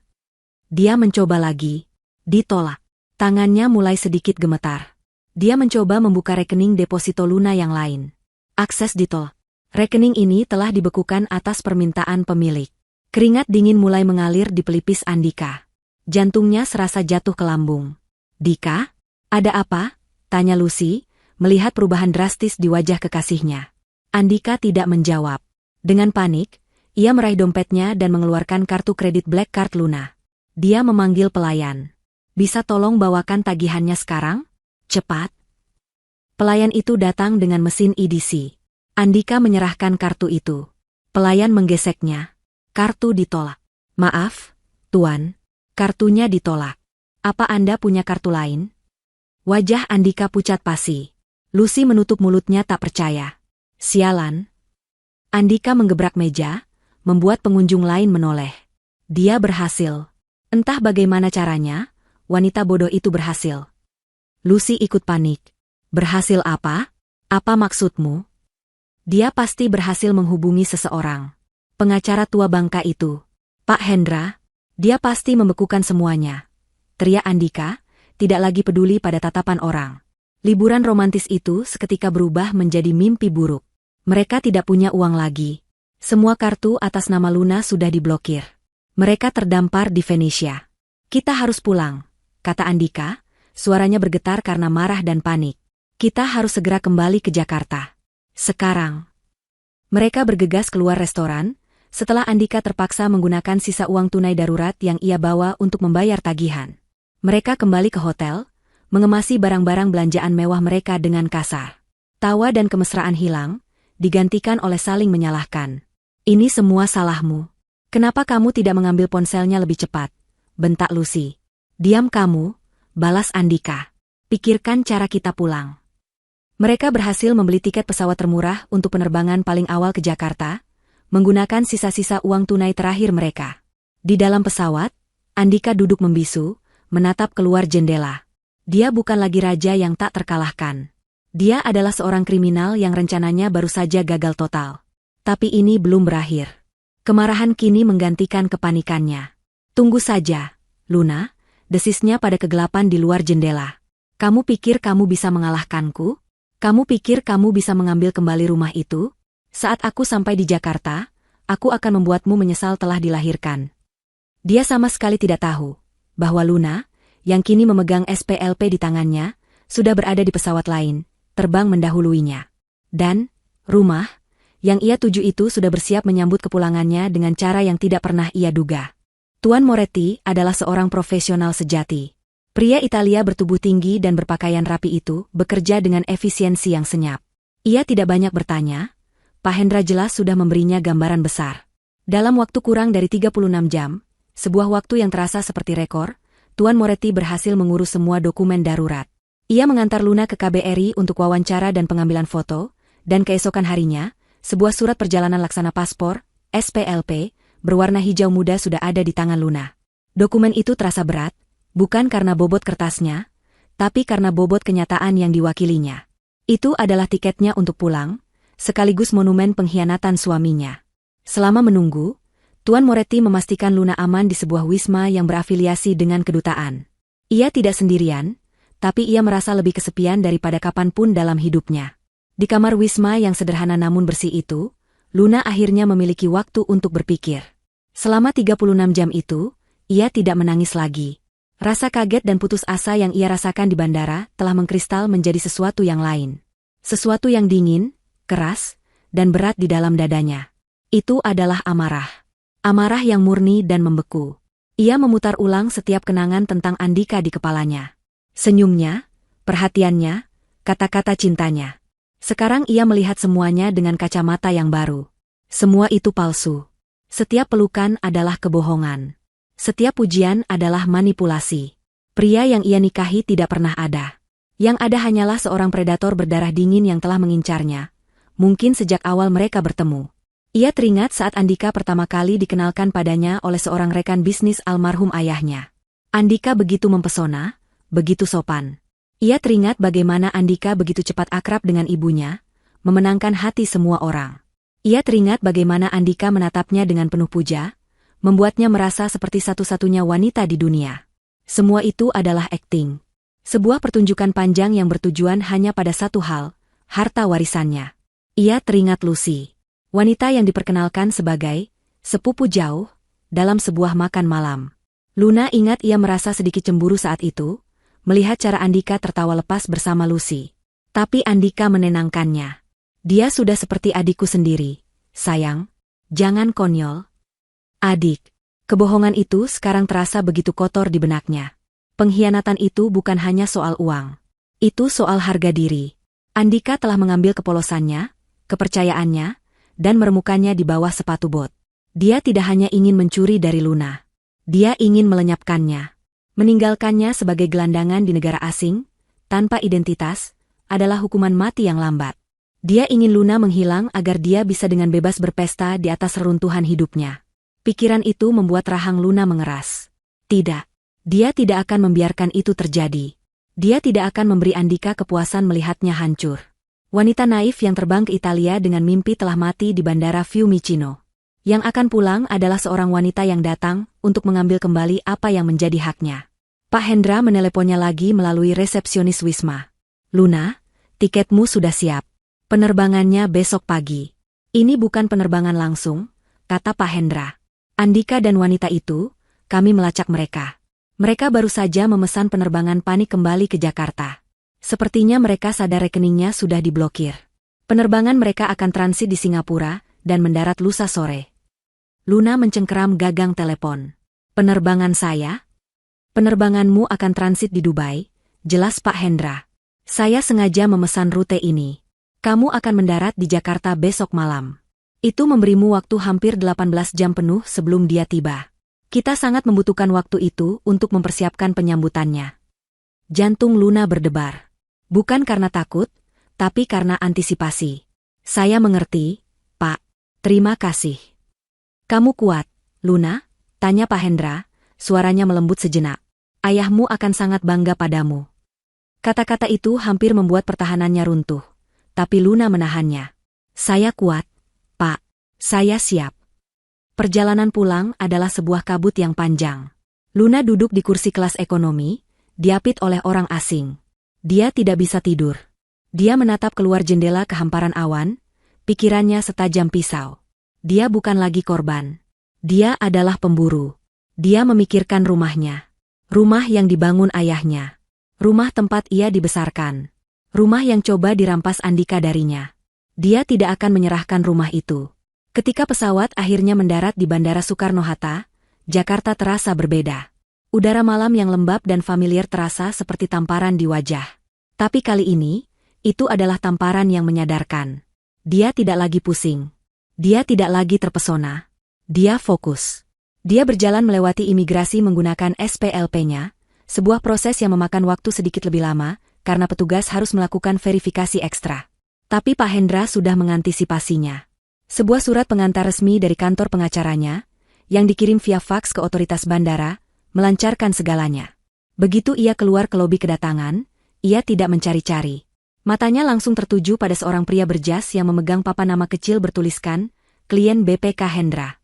Dia mencoba lagi. Ditolak. Tangannya mulai sedikit gemetar. Dia mencoba membuka rekening deposito Luna yang lain. Akses ditolak. Rekening ini telah dibekukan atas permintaan pemilik. Keringat dingin mulai mengalir di pelipis Andika. Jantungnya serasa jatuh ke lambung. Dika? Ada apa? Tanya Lucy, melihat perubahan drastis di wajah kekasihnya. Andika tidak menjawab. Dengan panik, ia meraih dompetnya dan mengeluarkan kartu kredit Black Card Luna. Dia memanggil pelayan. Bisa tolong bawakan tagihannya sekarang? Cepat. Pelayan itu datang dengan mesin EDC. Andika menyerahkan kartu itu. Pelayan menggeseknya. Kartu ditolak. Maaf, Tuan. Kartunya ditolak. Apa Anda punya kartu lain? Wajah Andika pucat pasi. Lucy menutup mulutnya tak percaya. Sialan. Andika menggebrak meja, membuat pengunjung lain menoleh. Dia berhasil. Entah bagaimana caranya, wanita bodoh itu berhasil. Lucy ikut panik. Berhasil apa? Apa maksudmu? Dia pasti berhasil menghubungi seseorang. Pengacara tua bangka itu. Pak Hendra, dia pasti membekukan semuanya. Teriak Andika, tidak lagi peduli pada tatapan orang. Liburan romantis itu seketika berubah menjadi mimpi buruk. Mereka tidak punya uang lagi. Semua kartu atas nama Luna sudah diblokir. Mereka terdampar di Venesia. Kita harus pulang, kata Andika, suaranya bergetar karena marah dan panik. Kita harus segera kembali ke Jakarta. Sekarang. Mereka bergegas keluar restoran, setelah Andika terpaksa menggunakan sisa uang tunai darurat yang ia bawa untuk membayar tagihan. Mereka kembali ke hotel, mengemasi barang-barang belanjaan mewah mereka dengan kasar. Tawa dan kemesraan hilang, digantikan oleh saling menyalahkan. Ini semua salahmu. Kenapa kamu tidak mengambil ponselnya lebih cepat? Bentak Lucy. Diam kamu, balas Andika. Pikirkan cara kita pulang. Mereka berhasil membeli tiket pesawat termurah untuk penerbangan paling awal ke Jakarta, menggunakan sisa-sisa uang tunai terakhir mereka. Di dalam pesawat, Andika duduk membisu, menatap keluar jendela. Dia bukan lagi raja yang tak terkalahkan. Dia adalah seorang kriminal yang rencananya baru saja gagal total. Tapi ini belum berakhir. Kemarahan kini menggantikan kepanikannya. Tunggu saja, Luna, desisnya pada kegelapan di luar jendela. Kamu pikir kamu bisa mengalahkanku? Kamu pikir kamu bisa mengambil kembali rumah itu? Saat aku sampai di Jakarta, aku akan membuatmu menyesal telah dilahirkan. Dia sama sekali tidak tahu bahwa Luna, yang kini memegang SPLP di tangannya, sudah berada di pesawat lain, terbang mendahuluinya. Dan, rumah, yang ia tuju itu sudah bersiap menyambut kepulangannya dengan cara yang tidak pernah ia duga. Tuan Moretti adalah seorang profesional sejati. Pria Italia bertubuh tinggi dan berpakaian rapi itu bekerja dengan efisiensi yang senyap. Ia tidak banyak bertanya, Pak Hendra jelas sudah memberinya gambaran besar. Dalam waktu kurang dari 36 jam, sebuah waktu yang terasa seperti rekor, Tuan Moretti berhasil mengurus semua dokumen darurat. Ia mengantar Luna ke KBRI untuk wawancara dan pengambilan foto, dan keesokan harinya, sebuah surat perjalanan laksana paspor, SPLP, berwarna hijau muda sudah ada di tangan Luna. Dokumen itu terasa berat, bukan karena bobot kertasnya, tapi karena bobot kenyataan yang diwakilinya. Itu adalah tiketnya untuk pulang, sekaligus monumen pengkhianatan suaminya. Selama menunggu, Tuan Moretti memastikan Luna aman di sebuah wisma yang berafiliasi dengan kedutaan. Ia tidak sendirian, tapi ia merasa lebih kesepian daripada kapanpun dalam hidupnya. Di kamar wisma yang sederhana namun bersih itu, Luna akhirnya memiliki waktu untuk berpikir. Selama 36 jam itu, ia tidak menangis lagi. Rasa kaget dan putus asa yang ia rasakan di bandara telah mengkristal menjadi sesuatu yang lain. Sesuatu yang dingin, keras, dan berat di dalam dadanya. Itu adalah amarah. Amarah yang murni dan membeku. Ia memutar ulang setiap kenangan tentang Andika di kepalanya. Senyumnya, perhatiannya, kata-kata cintanya. Sekarang ia melihat semuanya dengan kacamata yang baru. Semua itu palsu. Setiap pelukan adalah kebohongan. Setiap pujian adalah manipulasi. Pria yang ia nikahi tidak pernah ada. Yang ada hanyalah seorang predator berdarah dingin yang telah mengincarnya. Mungkin sejak awal mereka bertemu. Ia teringat saat Andika pertama kali dikenalkan padanya oleh seorang rekan bisnis almarhum ayahnya. Andika begitu mempesona, begitu sopan. Ia teringat bagaimana Andika begitu cepat akrab dengan ibunya, memenangkan hati semua orang. Ia teringat bagaimana Andika menatapnya dengan penuh puja, membuatnya merasa seperti satu-satunya wanita di dunia. Semua itu adalah akting. Sebuah pertunjukan panjang yang bertujuan hanya pada satu hal, harta warisannya. Ia teringat Lucy. Wanita yang diperkenalkan sebagai sepupu jauh dalam sebuah makan malam. Luna ingat ia merasa sedikit cemburu saat itu, melihat cara Andika tertawa lepas bersama Lucy. Tapi Andika menenangkannya. Dia sudah seperti adikku sendiri. Sayang, jangan konyol. Adik, kebohongan itu sekarang terasa begitu kotor di benaknya. Pengkhianatan itu bukan hanya soal uang. Itu soal harga diri. Andika telah mengambil kepolosannya, kepercayaannya, dan meremukannya di bawah sepatu bot. Dia tidak hanya ingin mencuri dari Luna. Dia ingin melenyapkannya. Meninggalkannya sebagai gelandangan di negara asing, tanpa identitas, adalah hukuman mati yang lambat. Dia ingin Luna menghilang agar dia bisa dengan bebas berpesta di atas reruntuhan hidupnya. Pikiran itu membuat rahang Luna mengeras. Tidak. Dia tidak akan membiarkan itu terjadi. Dia tidak akan memberi Andika kepuasan melihatnya hancur. Wanita naif yang terbang ke Italia dengan mimpi telah mati di Bandara Fiumicino. Yang akan pulang adalah seorang wanita yang datang untuk mengambil kembali apa yang menjadi haknya. Pak Hendra meneleponnya lagi melalui resepsionis Wisma. Luna, tiketmu sudah siap. Penerbangannya besok pagi. Ini bukan penerbangan langsung, kata Pak Hendra. Andika dan wanita itu, kami melacak mereka. Mereka baru saja memesan penerbangan panik kembali ke Jakarta. Sepertinya mereka sadar rekeningnya sudah diblokir. Penerbangan mereka akan transit di Singapura dan mendarat lusa sore. Luna mencengkeram gagang telepon. Penerbangan saya? Penerbanganmu akan transit di Dubai, Jelas Pak Hendra. Saya sengaja memesan rute ini. Kamu akan mendarat di Jakarta besok malam. Itu memberimu waktu hampir 18 jam penuh sebelum dia tiba. Kita sangat membutuhkan waktu itu untuk mempersiapkan penyambutannya. Jantung Luna berdebar. Bukan karena takut, tapi karena antisipasi. Saya mengerti, Pak. Terima kasih. Kamu kuat, Luna? Tanya Pak Hendra, suaranya melembut sejenak. Ayahmu akan sangat bangga padamu. Kata-kata itu hampir membuat pertahanannya runtuh. Tapi Luna menahannya. Saya kuat, Pak. Saya siap. Perjalanan pulang adalah sebuah kabut yang panjang. Luna duduk di kursi kelas ekonomi, diapit oleh orang asing. Dia tidak bisa tidur. Dia menatap keluar jendela ke hamparan awan, pikirannya setajam pisau. Dia bukan lagi korban. Dia adalah pemburu. Dia memikirkan rumahnya. Rumah yang dibangun ayahnya. Rumah tempat ia dibesarkan. Rumah yang coba dirampas Andika darinya. Dia tidak akan menyerahkan rumah itu. Ketika pesawat akhirnya mendarat di Bandara Soekarno-Hatta, Jakarta terasa berbeda. Udara malam yang lembab dan familiar terasa seperti tamparan di wajah. Tapi kali ini, itu adalah tamparan yang menyadarkan. Dia tidak lagi pusing. Dia tidak lagi terpesona. Dia fokus. Dia berjalan melewati imigrasi menggunakan SPLP-nya, sebuah proses yang memakan waktu sedikit lebih lama, karena petugas harus melakukan verifikasi ekstra. Tapi Pak Hendra sudah mengantisipasinya. Sebuah surat pengantar resmi dari kantor pengacaranya, yang dikirim via faks ke otoritas bandara, melancarkan segalanya. Begitu ia keluar ke lobi kedatangan, ia tidak mencari-cari. Matanya langsung tertuju pada seorang pria berjas yang memegang papan nama kecil bertuliskan, klien BPK Hendra.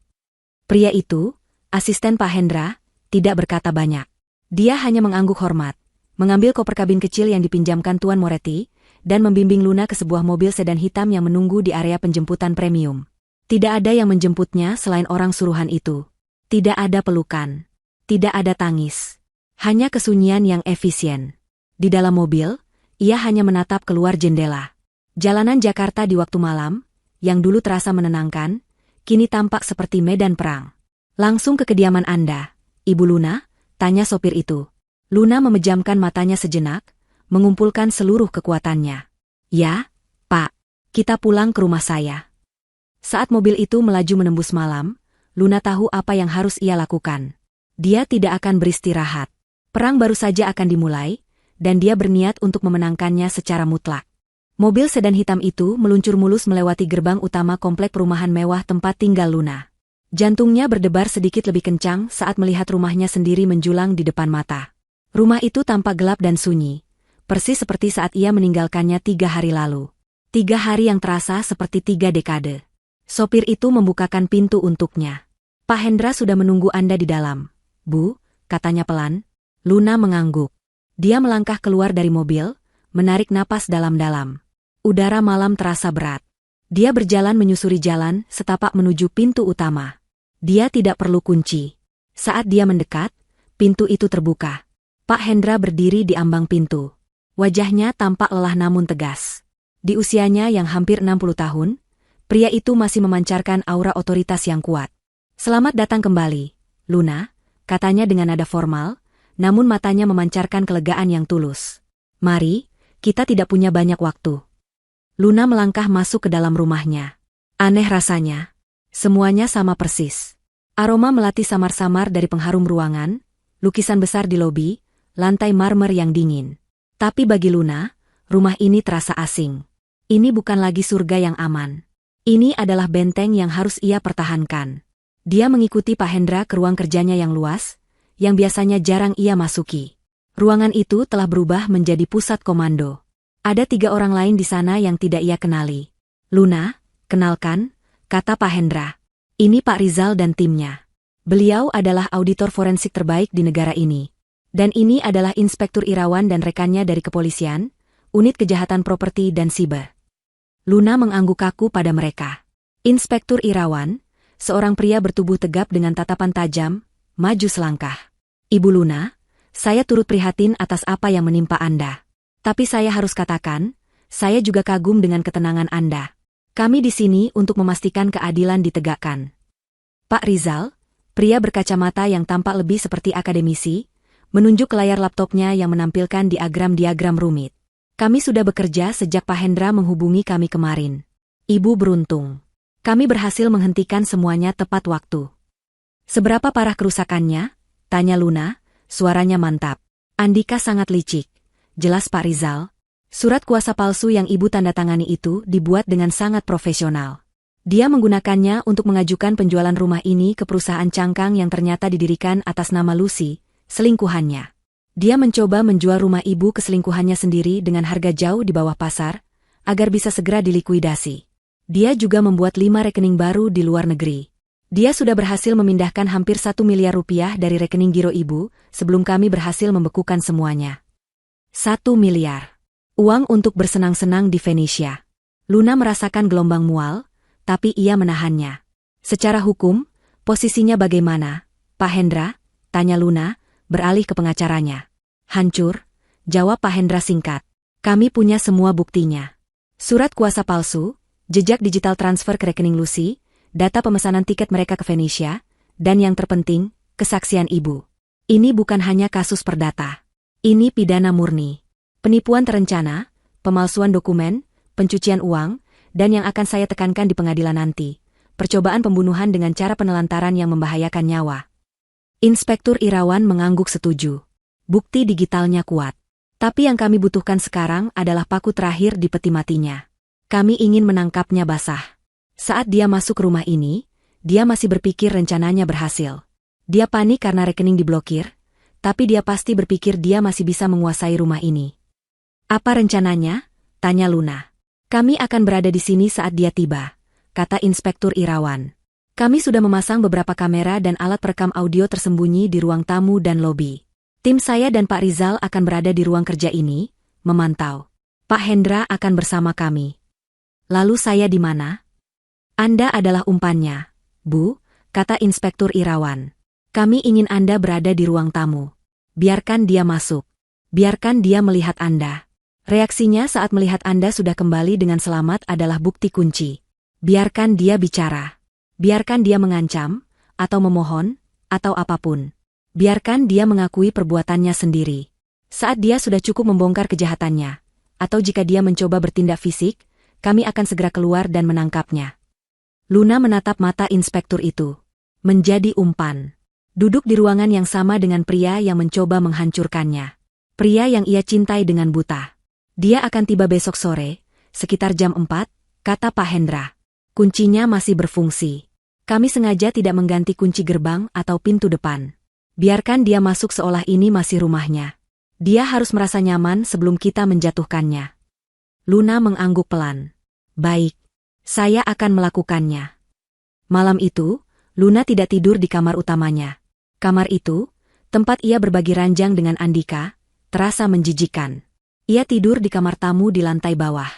Pria itu, asisten Pak Hendra, tidak berkata banyak. Dia hanya mengangguk hormat, mengambil koper kabin kecil yang dipinjamkan Tuan Moretti, dan membimbing Luna ke sebuah mobil sedan hitam yang menunggu di area penjemputan premium. Tidak ada yang menjemputnya selain orang suruhan itu. Tidak ada pelukan. Tidak ada tangis. Hanya kesunyian yang efisien. Di dalam mobil, ia hanya menatap keluar jendela. Jalanan Jakarta di waktu malam, yang dulu terasa menenangkan, kini tampak seperti medan perang. Langsung ke kediaman Anda, Ibu Luna? Tanya sopir itu. Luna memejamkan matanya sejenak, mengumpulkan seluruh kekuatannya. Ya, Pak. Kita pulang ke rumah saya. Saat mobil itu melaju menembus malam, Luna tahu apa yang harus ia lakukan. Dia tidak akan beristirahat. Perang baru saja akan dimulai, dan dia berniat untuk memenangkannya secara mutlak. Mobil sedan hitam itu meluncur mulus melewati gerbang utama komplek perumahan mewah tempat tinggal Luna. Jantungnya berdebar sedikit lebih kencang saat melihat rumahnya sendiri menjulang di depan mata. Rumah itu tampak gelap dan sunyi, persis seperti saat ia meninggalkannya 3 hari lalu. 3 hari yang terasa seperti 3 dekade. Sopir itu membukakan pintu untuknya. Pak Hendra sudah menunggu Anda di dalam. Bu, katanya pelan. Luna mengangguk. Dia melangkah keluar dari mobil, menarik napas dalam-dalam. Udara malam terasa berat. Dia berjalan menyusuri jalan setapak menuju pintu utama. Dia tidak perlu kunci. Saat dia mendekat, pintu itu terbuka. Pak Hendra berdiri di ambang pintu. Wajahnya tampak lelah namun tegas. Di usianya yang hampir 60 tahun, pria itu masih memancarkan aura otoritas yang kuat. Selamat datang kembali, Luna, katanya dengan nada formal, namun matanya memancarkan kelegaan yang tulus. Mari, kita tidak punya banyak waktu. Luna melangkah masuk ke dalam rumahnya. Aneh rasanya. Semuanya sama persis. Aroma melati samar-samar dari pengharum ruangan, lukisan besar di lobi, lantai marmer yang dingin. Tapi bagi Luna, rumah ini terasa asing. Ini bukan lagi surga yang aman. Ini adalah benteng yang harus ia pertahankan. Dia mengikuti Pak Hendra ke ruang kerjanya yang luas, yang biasanya jarang ia masuki. Ruangan itu telah berubah menjadi pusat komando. Ada 3 orang lain di sana yang tidak ia kenali. Luna, kenalkan, kata Pak Hendra. Ini Pak Rizal dan timnya. Beliau adalah auditor forensik terbaik di negara ini. Dan ini adalah Inspektur Irawan dan rekannya dari kepolisian, unit kejahatan properti dan siber. Luna mengangguk kaku pada mereka. Inspektur Irawan, seorang pria bertubuh tegap dengan tatapan tajam, maju selangkah. Ibu Luna, saya turut prihatin atas apa yang menimpa Anda. Tapi saya harus katakan, saya juga kagum dengan ketenangan Anda. Kami di sini untuk memastikan keadilan ditegakkan. Pak Rizal, pria berkacamata yang tampak lebih seperti akademisi, menunjuk ke layar laptopnya yang menampilkan diagram-diagram rumit. Kami sudah bekerja sejak Pak Hendra menghubungi kami kemarin. Ibu beruntung. Kami berhasil menghentikan semuanya tepat waktu. Seberapa parah kerusakannya? Tanya Luna, suaranya mantap. Andika sangat licik. Jelas Pak Rizal. Surat kuasa palsu yang ibu tanda tangani itu dibuat dengan sangat profesional. Dia menggunakannya untuk mengajukan penjualan rumah ini ke perusahaan cangkang yang ternyata didirikan atas nama Lucy, selingkuhannya. Dia mencoba menjual rumah ibu ke selingkuhannya sendiri dengan harga jauh di bawah pasar, agar bisa segera dilikuidasi. Dia juga membuat 5 rekening baru di luar negeri. Dia sudah berhasil memindahkan hampir 1 miliar rupiah dari rekening giro ibu, sebelum kami berhasil membekukan semuanya. 1 miliar. Uang untuk bersenang-senang di Venesia. Luna merasakan gelombang mual, tapi ia menahannya. Secara hukum, posisinya bagaimana, Pak Hendra? Tanya Luna, beralih ke pengacaranya. Hancur, jawab Pak Hendra singkat. Kami punya semua buktinya. Surat kuasa palsu, jejak digital transfer ke rekening Lucy, data pemesanan tiket mereka ke Venesia, dan yang terpenting, kesaksian ibu. Ini bukan hanya kasus perdata. Ini pidana murni. Penipuan terencana, pemalsuan dokumen, pencucian uang, dan yang akan saya tekankan di pengadilan nanti, percobaan pembunuhan dengan cara penelantaran yang membahayakan nyawa. Inspektur Irawan mengangguk setuju. Bukti digitalnya kuat. Tapi yang kami butuhkan sekarang adalah paku terakhir di peti matinya. Kami ingin menangkapnya basah. Saat dia masuk rumah ini, dia masih berpikir rencananya berhasil. Dia panik karena rekening diblokir, tapi dia pasti berpikir dia masih bisa menguasai rumah ini. Apa rencananya? Tanya Luna. Kami akan berada di sini saat dia tiba, kata Inspektur Irawan. Kami sudah memasang beberapa kamera dan alat perekam audio tersembunyi di ruang tamu dan lobi. Tim saya dan Pak Rizal akan berada di ruang kerja ini, memantau. Pak Hendra akan bersama kami. Lalu saya di mana? Anda adalah umpannya, Bu, kata Inspektur Irawan. Kami ingin Anda berada di ruang tamu. Biarkan dia masuk. Biarkan dia melihat Anda. Reaksinya saat melihat Anda sudah kembali dengan selamat adalah bukti kunci. Biarkan dia bicara. Biarkan dia mengancam, atau memohon, atau apapun. Biarkan dia mengakui perbuatannya sendiri. Saat dia sudah cukup membongkar kejahatannya, atau jika dia mencoba bertindak fisik, kami akan segera keluar dan menangkapnya. Luna menatap mata inspektur itu. Menjadi umpan. Duduk di ruangan yang sama dengan pria yang mencoba menghancurkannya. Pria yang ia cintai dengan buta. Dia akan tiba besok sore, sekitar jam 4, kata Pak Hendra. Kuncinya masih berfungsi. Kami sengaja tidak mengganti kunci gerbang atau pintu depan. Biarkan dia masuk seolah ini masih rumahnya. Dia harus merasa nyaman sebelum kita menjatuhkannya. Luna mengangguk pelan. Baik, saya akan melakukannya. Malam itu, Luna tidak tidur di kamar utamanya. Kamar itu, tempat ia berbagi ranjang dengan Andika, terasa menjijikan. Ia tidur di kamar tamu di lantai bawah.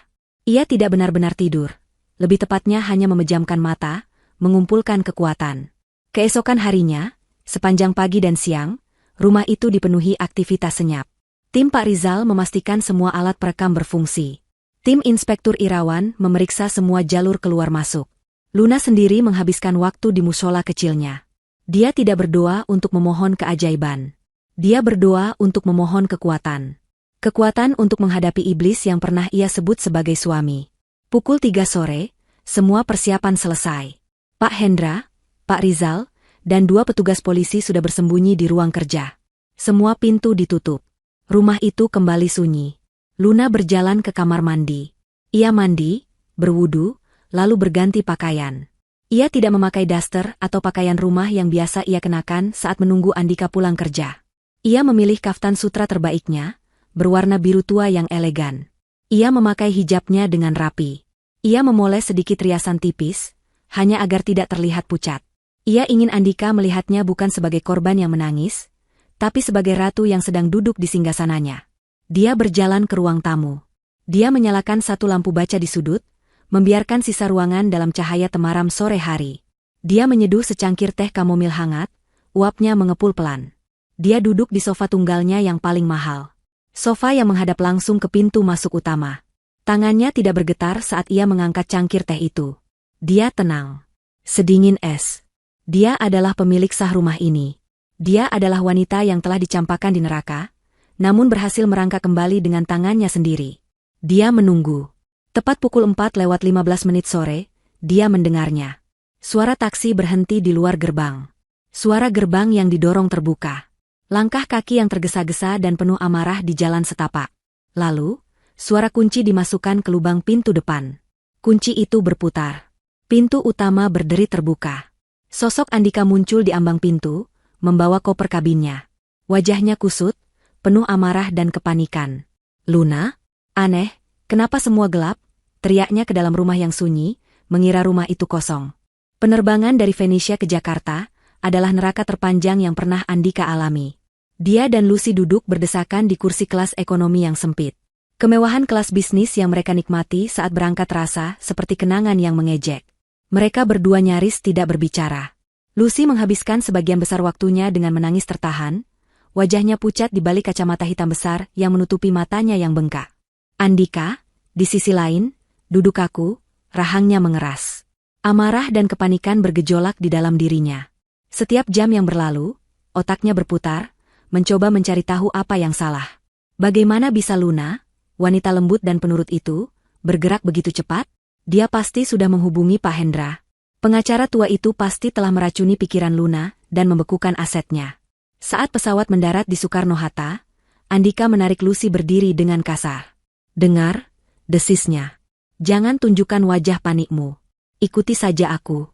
Ia tidak benar-benar tidur. Lebih tepatnya hanya memejamkan mata, mengumpulkan kekuatan. Keesokan harinya, sepanjang pagi dan siang, rumah itu dipenuhi aktivitas senyap. Tim Pak Rizal memastikan semua alat perekam berfungsi. Tim Inspektur Irawan memeriksa semua jalur keluar masuk. Luna sendiri menghabiskan waktu di musola kecilnya. Dia tidak berdoa untuk memohon keajaiban. Dia berdoa untuk memohon kekuatan. Kekuatan untuk menghadapi iblis yang pernah ia sebut sebagai suami. Pukul 3 sore, semua persiapan selesai. Pak Hendra, Pak Rizal, dan 2 petugas polisi sudah bersembunyi di ruang kerja. Semua pintu ditutup. Rumah itu kembali sunyi. Luna berjalan ke kamar mandi. Ia mandi, berwudu, lalu berganti pakaian. Ia tidak memakai daster atau pakaian rumah yang biasa ia kenakan saat menunggu Andika pulang kerja. Ia memilih kaftan sutra terbaiknya, berwarna biru tua yang elegan. Ia memakai hijabnya dengan rapi. Ia memoles sedikit riasan tipis, hanya agar tidak terlihat pucat. Ia ingin Andika melihatnya bukan sebagai korban yang menangis, tapi sebagai ratu yang sedang duduk di singgasananya. Dia berjalan ke ruang tamu. Dia menyalakan satu lampu baca di sudut, membiarkan sisa ruangan dalam cahaya temaram sore hari. Dia menyeduh secangkir teh kamomil hangat, uapnya mengepul pelan. Dia duduk di sofa tunggalnya yang paling mahal. Sofa yang menghadap langsung ke pintu masuk utama. Tangannya tidak bergetar saat ia mengangkat cangkir teh itu. Dia tenang. Sedingin es. Dia adalah pemilik sah rumah ini. Dia adalah wanita yang telah dicampakkan di neraka, namun berhasil merangkak kembali dengan tangannya sendiri. Dia menunggu. Tepat pukul 4:15 sore, dia mendengarnya. Suara taksi berhenti di luar gerbang. Suara gerbang yang didorong terbuka. Langkah kaki yang tergesa-gesa dan penuh amarah di jalan setapak. Lalu, suara kunci dimasukkan ke lubang pintu depan. Kunci itu berputar. Pintu utama berderi terbuka. Sosok Andika muncul di ambang pintu, membawa koper kabinnya. Wajahnya kusut, penuh amarah dan kepanikan. "Luna? Aneh, kenapa semua gelap?" teriaknya ke dalam rumah yang sunyi, mengira rumah itu kosong. Penerbangan dari Venesia ke Jakarta adalah neraka terpanjang yang pernah Andika alami. Dia dan Lucy duduk berdesakan di kursi kelas ekonomi yang sempit. Kemewahan kelas bisnis yang mereka nikmati saat berangkat terasa seperti kenangan yang mengejek. Mereka berdua nyaris tidak berbicara. Lucy menghabiskan sebagian besar waktunya dengan menangis tertahan, wajahnya pucat di balik kacamata hitam besar yang menutupi matanya yang bengkak. Andika, di sisi lain, duduk kaku, rahangnya mengeras. Amarah dan kepanikan bergejolak di dalam dirinya. Setiap jam yang berlalu, otaknya berputar, mencoba mencari tahu apa yang salah. Bagaimana bisa Luna, wanita lembut dan penurut itu, bergerak begitu cepat? Dia pasti sudah menghubungi Pak Hendra. Pengacara tua itu pasti telah meracuni pikiran Luna dan membekukan asetnya. Saat pesawat mendarat di Soekarno-Hatta, Andika menarik Lucy berdiri dengan kasar. "Dengar," desisnya. "Jangan tunjukkan wajah panikmu. Ikuti saja aku."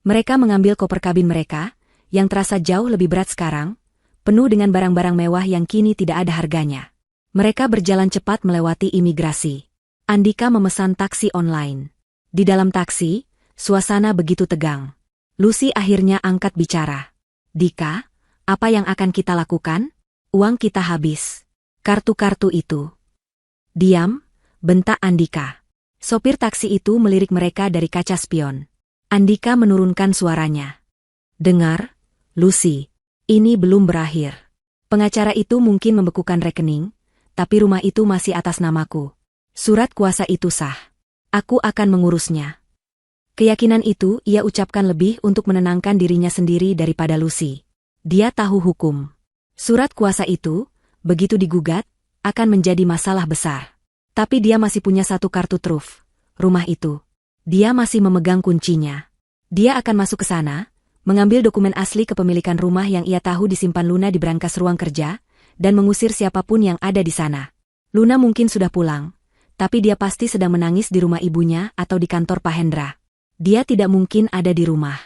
Mereka mengambil koper kabin mereka, yang terasa jauh lebih berat sekarang, penuh dengan barang-barang mewah yang kini tidak ada harganya. Mereka berjalan cepat melewati imigrasi. Andika memesan taksi online. Di dalam taksi, suasana begitu tegang. Lucy akhirnya angkat bicara. "Dika, apa yang akan kita lakukan? Uang kita habis. Kartu-kartu itu." "Diam," bentak Andika. Sopir taksi itu melirik mereka dari kaca spion. Andika menurunkan suaranya. "Dengar, Lucy, ini belum berakhir. Pengacara itu mungkin membekukan rekening, tapi rumah itu masih atas namaku. Surat kuasa itu sah. Aku akan mengurusnya." Keyakinan itu ia ucapkan lebih untuk menenangkan dirinya sendiri daripada Lucy. Dia tahu hukum. Surat kuasa itu, begitu digugat, akan menjadi masalah besar. Tapi dia masih punya satu kartu truf, rumah itu. Dia masih memegang kuncinya. Dia akan masuk ke sana, mengambil dokumen asli kepemilikan rumah yang ia tahu disimpan Luna di brankas ruang kerja, dan mengusir siapapun yang ada di sana. Luna mungkin sudah pulang, tapi dia pasti sedang menangis di rumah ibunya atau di kantor Pak Hendra. Dia tidak mungkin ada di rumah.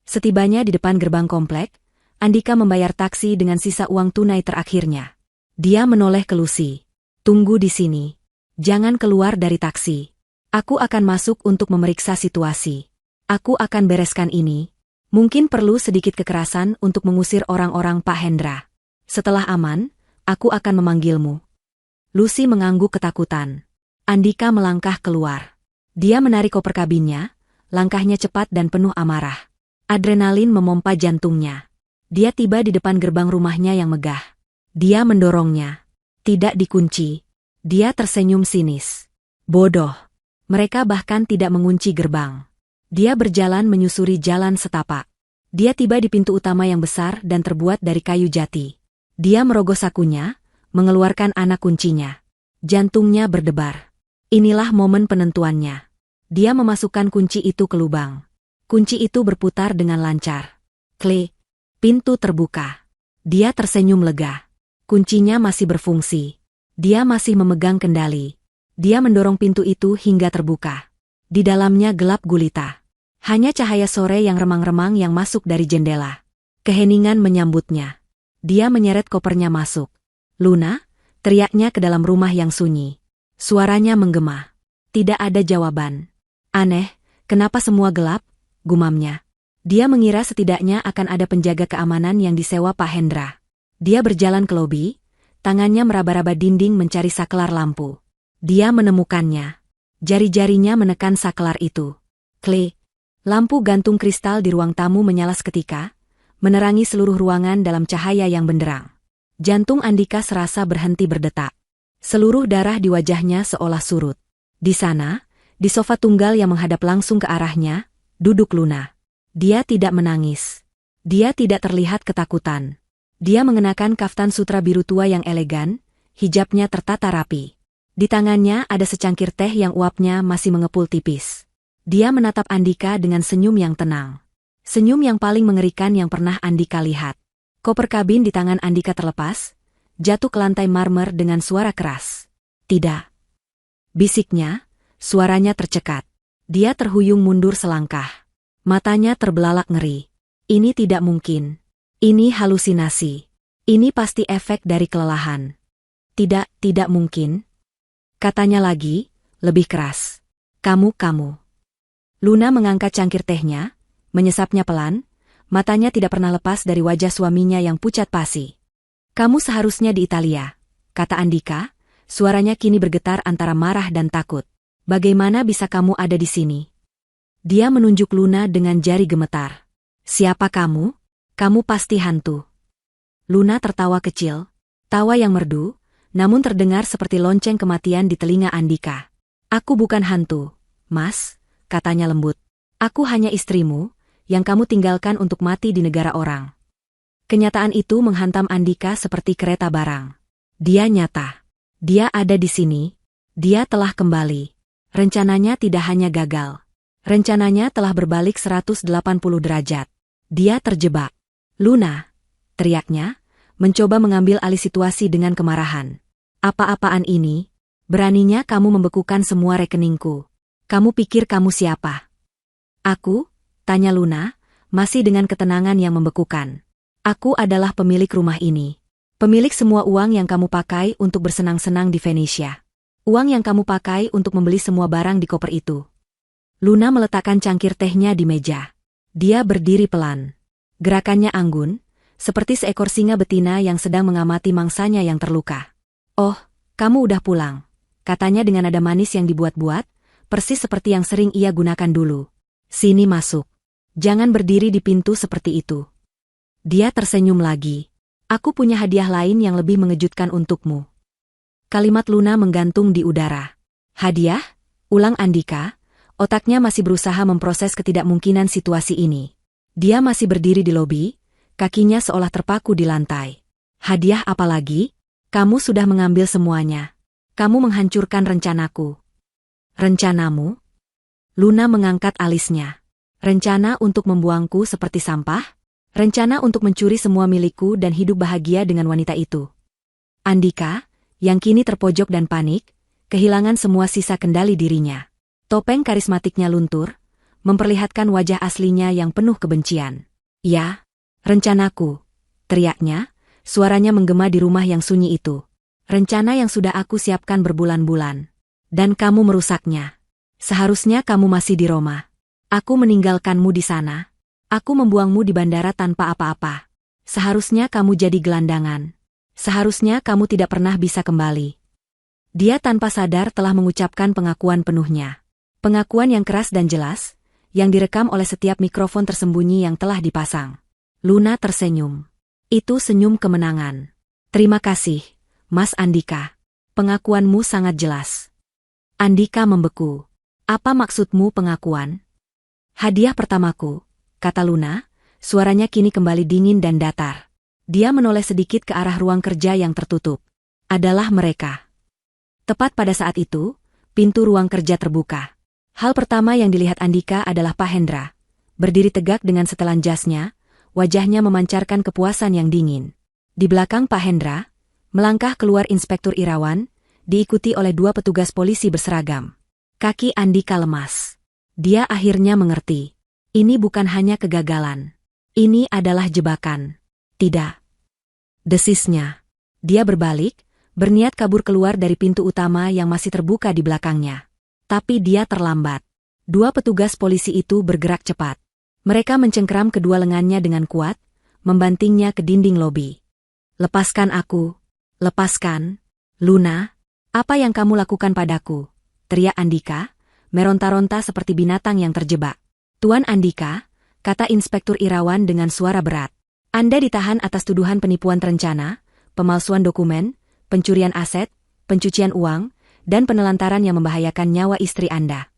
Setibanya di depan gerbang komplek, Andika membayar taksi dengan sisa uang tunai terakhirnya. Dia menoleh ke Lucy. "Tunggu di sini. Jangan keluar dari taksi. Aku akan masuk untuk memeriksa situasi. Aku akan bereskan ini. Mungkin perlu sedikit kekerasan untuk mengusir orang-orang Pak Hendra. Setelah aman, aku akan memanggilmu." Lucy mengangguk ketakutan. Andika melangkah keluar. Dia menarik koper kabinnya, langkahnya cepat dan penuh amarah. Adrenalin memompa jantungnya. Dia tiba di depan gerbang rumahnya yang megah. Dia mendorongnya. Tidak dikunci. Dia tersenyum sinis. Bodoh. Mereka bahkan tidak mengunci gerbang. Dia berjalan menyusuri jalan setapak. Dia tiba di pintu utama yang besar dan terbuat dari kayu jati. Dia merogoh sakunya, mengeluarkan anak kuncinya. Jantungnya berdebar. Inilah momen penentuannya. Dia memasukkan kunci itu ke lubang. Kunci itu berputar dengan lancar. Klik. Pintu terbuka. Dia tersenyum lega. Kuncinya masih berfungsi. Dia masih memegang kendali. Dia mendorong pintu itu hingga terbuka. Di dalamnya gelap gulita. Hanya cahaya sore yang remang-remang yang masuk dari jendela. Keheningan menyambutnya. Dia menyeret kopernya masuk. "Luna?" teriaknya ke dalam rumah yang sunyi. Suaranya menggema. Tidak ada jawaban. "Aneh, kenapa semua gelap?" gumamnya. Dia mengira setidaknya akan ada penjaga keamanan yang disewa Pak Hendra. Dia berjalan ke lobi, tangannya meraba-raba dinding mencari saklar lampu. Dia menemukannya. Jari-jarinya menekan saklar itu. Klik. Lampu gantung kristal di ruang tamu menyala seketika, menerangi seluruh ruangan dalam cahaya yang benderang. Jantung Andika serasa berhenti berdetak. Seluruh darah di wajahnya seolah surut. Di sana, di sofa tunggal yang menghadap langsung ke arahnya, duduk Luna. Dia tidak menangis. Dia tidak terlihat ketakutan. Dia mengenakan kaftan sutra biru tua yang elegan, hijabnya tertata rapi. Di tangannya ada secangkir teh yang uapnya masih mengepul tipis. Dia menatap Andika dengan senyum yang tenang. Senyum yang paling mengerikan yang pernah Andika lihat. Koper kabin di tangan Andika terlepas, jatuh ke lantai marmer dengan suara keras. Tidak. Bisiknya, suaranya tercekat. Dia terhuyung mundur selangkah. Matanya terbelalak ngeri. Ini tidak mungkin. Ini halusinasi. Ini pasti efek dari kelelahan. Tidak mungkin. Katanya lagi, lebih keras. Kamu. Luna mengangkat cangkir tehnya, menyesapnya pelan, matanya tidak pernah lepas dari wajah suaminya yang pucat pasi. Kamu seharusnya di Italia, kata Andika, suaranya kini bergetar antara marah dan takut. Bagaimana bisa kamu ada di sini? Dia menunjuk Luna dengan jari gemetar. Siapa kamu? Kamu pasti hantu. Luna tertawa kecil, tawa yang merdu, namun terdengar seperti lonceng kematian di telinga Andika. Aku bukan hantu, Mas, katanya lembut. Aku hanya istrimu, yang kamu tinggalkan untuk mati di negara orang. Kenyataan itu menghantam Andika seperti kereta barang. Dia nyata. Dia ada di sini. Dia telah kembali. Rencananya tidak hanya gagal. Rencananya telah berbalik 180 derajat. Dia terjebak. Luna, teriaknya, mencoba mengambil alih situasi dengan kemarahan. Apa-apaan ini? Beraninya kamu membekukan semua rekeningku. Kamu pikir kamu siapa? Aku? Tanya Luna, masih dengan ketenangan yang membekukan. Aku adalah pemilik rumah ini. Pemilik semua uang yang kamu pakai untuk bersenang-senang di Venesia. Uang yang kamu pakai untuk membeli semua barang di koper itu. Luna meletakkan cangkir tehnya di meja. Dia berdiri pelan. Gerakannya anggun, seperti seekor singa betina yang sedang mengamati mangsanya yang terluka. Oh, kamu udah pulang, katanya dengan nada manis yang dibuat-buat, persis seperti yang sering ia gunakan dulu. Sini masuk. Jangan berdiri di pintu seperti itu. Dia tersenyum lagi. Aku punya hadiah lain yang lebih mengejutkan untukmu. Kalimat Luna menggantung di udara. Hadiah? Ulang Andika, otaknya masih berusaha memproses ketidakmungkinan situasi ini. Dia masih berdiri di lobi, kakinya seolah terpaku di lantai. Hadiah apa lagi? Kamu sudah mengambil semuanya. Kamu menghancurkan rencanaku. Rencanamu? Luna mengangkat alisnya. Rencana untuk membuangku seperti sampah? Rencana untuk mencuri semua milikku dan hidup bahagia dengan wanita itu. Andika, yang kini terpojok dan panik, kehilangan semua sisa kendali dirinya. Topeng karismatiknya luntur, memperlihatkan wajah aslinya yang penuh kebencian. Ya, rencanaku, teriaknya, suaranya menggema di rumah yang sunyi itu. Rencana yang sudah aku siapkan berbulan-bulan. Dan kamu merusaknya. Seharusnya kamu masih di Roma. Aku meninggalkanmu di sana. Aku membuangmu di bandara tanpa apa-apa. Seharusnya kamu jadi gelandangan. Seharusnya kamu tidak pernah bisa kembali. Dia tanpa sadar telah mengucapkan pengakuan penuhnya. Pengakuan yang keras dan jelas, yang direkam oleh setiap mikrofon tersembunyi yang telah dipasang. Luna tersenyum. Itu senyum kemenangan. Terima kasih, Mas Andika. Pengakuanmu sangat jelas. Andika membeku. Apa maksudmu pengakuan? Hadiah pertamaku, kata Luna, suaranya kini kembali dingin dan datar. Dia menoleh sedikit ke arah ruang kerja yang tertutup. Adalah mereka. Tepat pada saat itu, pintu ruang kerja terbuka. Hal pertama yang dilihat Andika adalah Pak Hendra. Berdiri tegak dengan setelan jasnya, wajahnya memancarkan kepuasan yang dingin. Di belakang Pak Hendra, melangkah keluar Inspektur Irawan, diikuti oleh 2 petugas polisi berseragam. Kaki Andika lemas. Dia akhirnya mengerti. Ini bukan hanya kegagalan. Ini adalah jebakan. Tidak. Desisnya. Dia berbalik, berniat kabur keluar dari pintu utama yang masih terbuka di belakangnya. Tapi dia terlambat. 2 petugas polisi itu bergerak cepat. Mereka mencengkeram kedua lengannya dengan kuat, membantingnya ke dinding lobi. Lepaskan aku. Lepaskan. Luna, apa yang kamu lakukan padaku? Teriak Andika, meronta-ronta seperti binatang yang terjebak. Tuan Andika, kata Inspektur Irawan dengan suara berat. Anda ditahan atas tuduhan penipuan terencana, pemalsuan dokumen, pencurian aset, pencucian uang, dan penelantaran yang membahayakan nyawa istri Anda.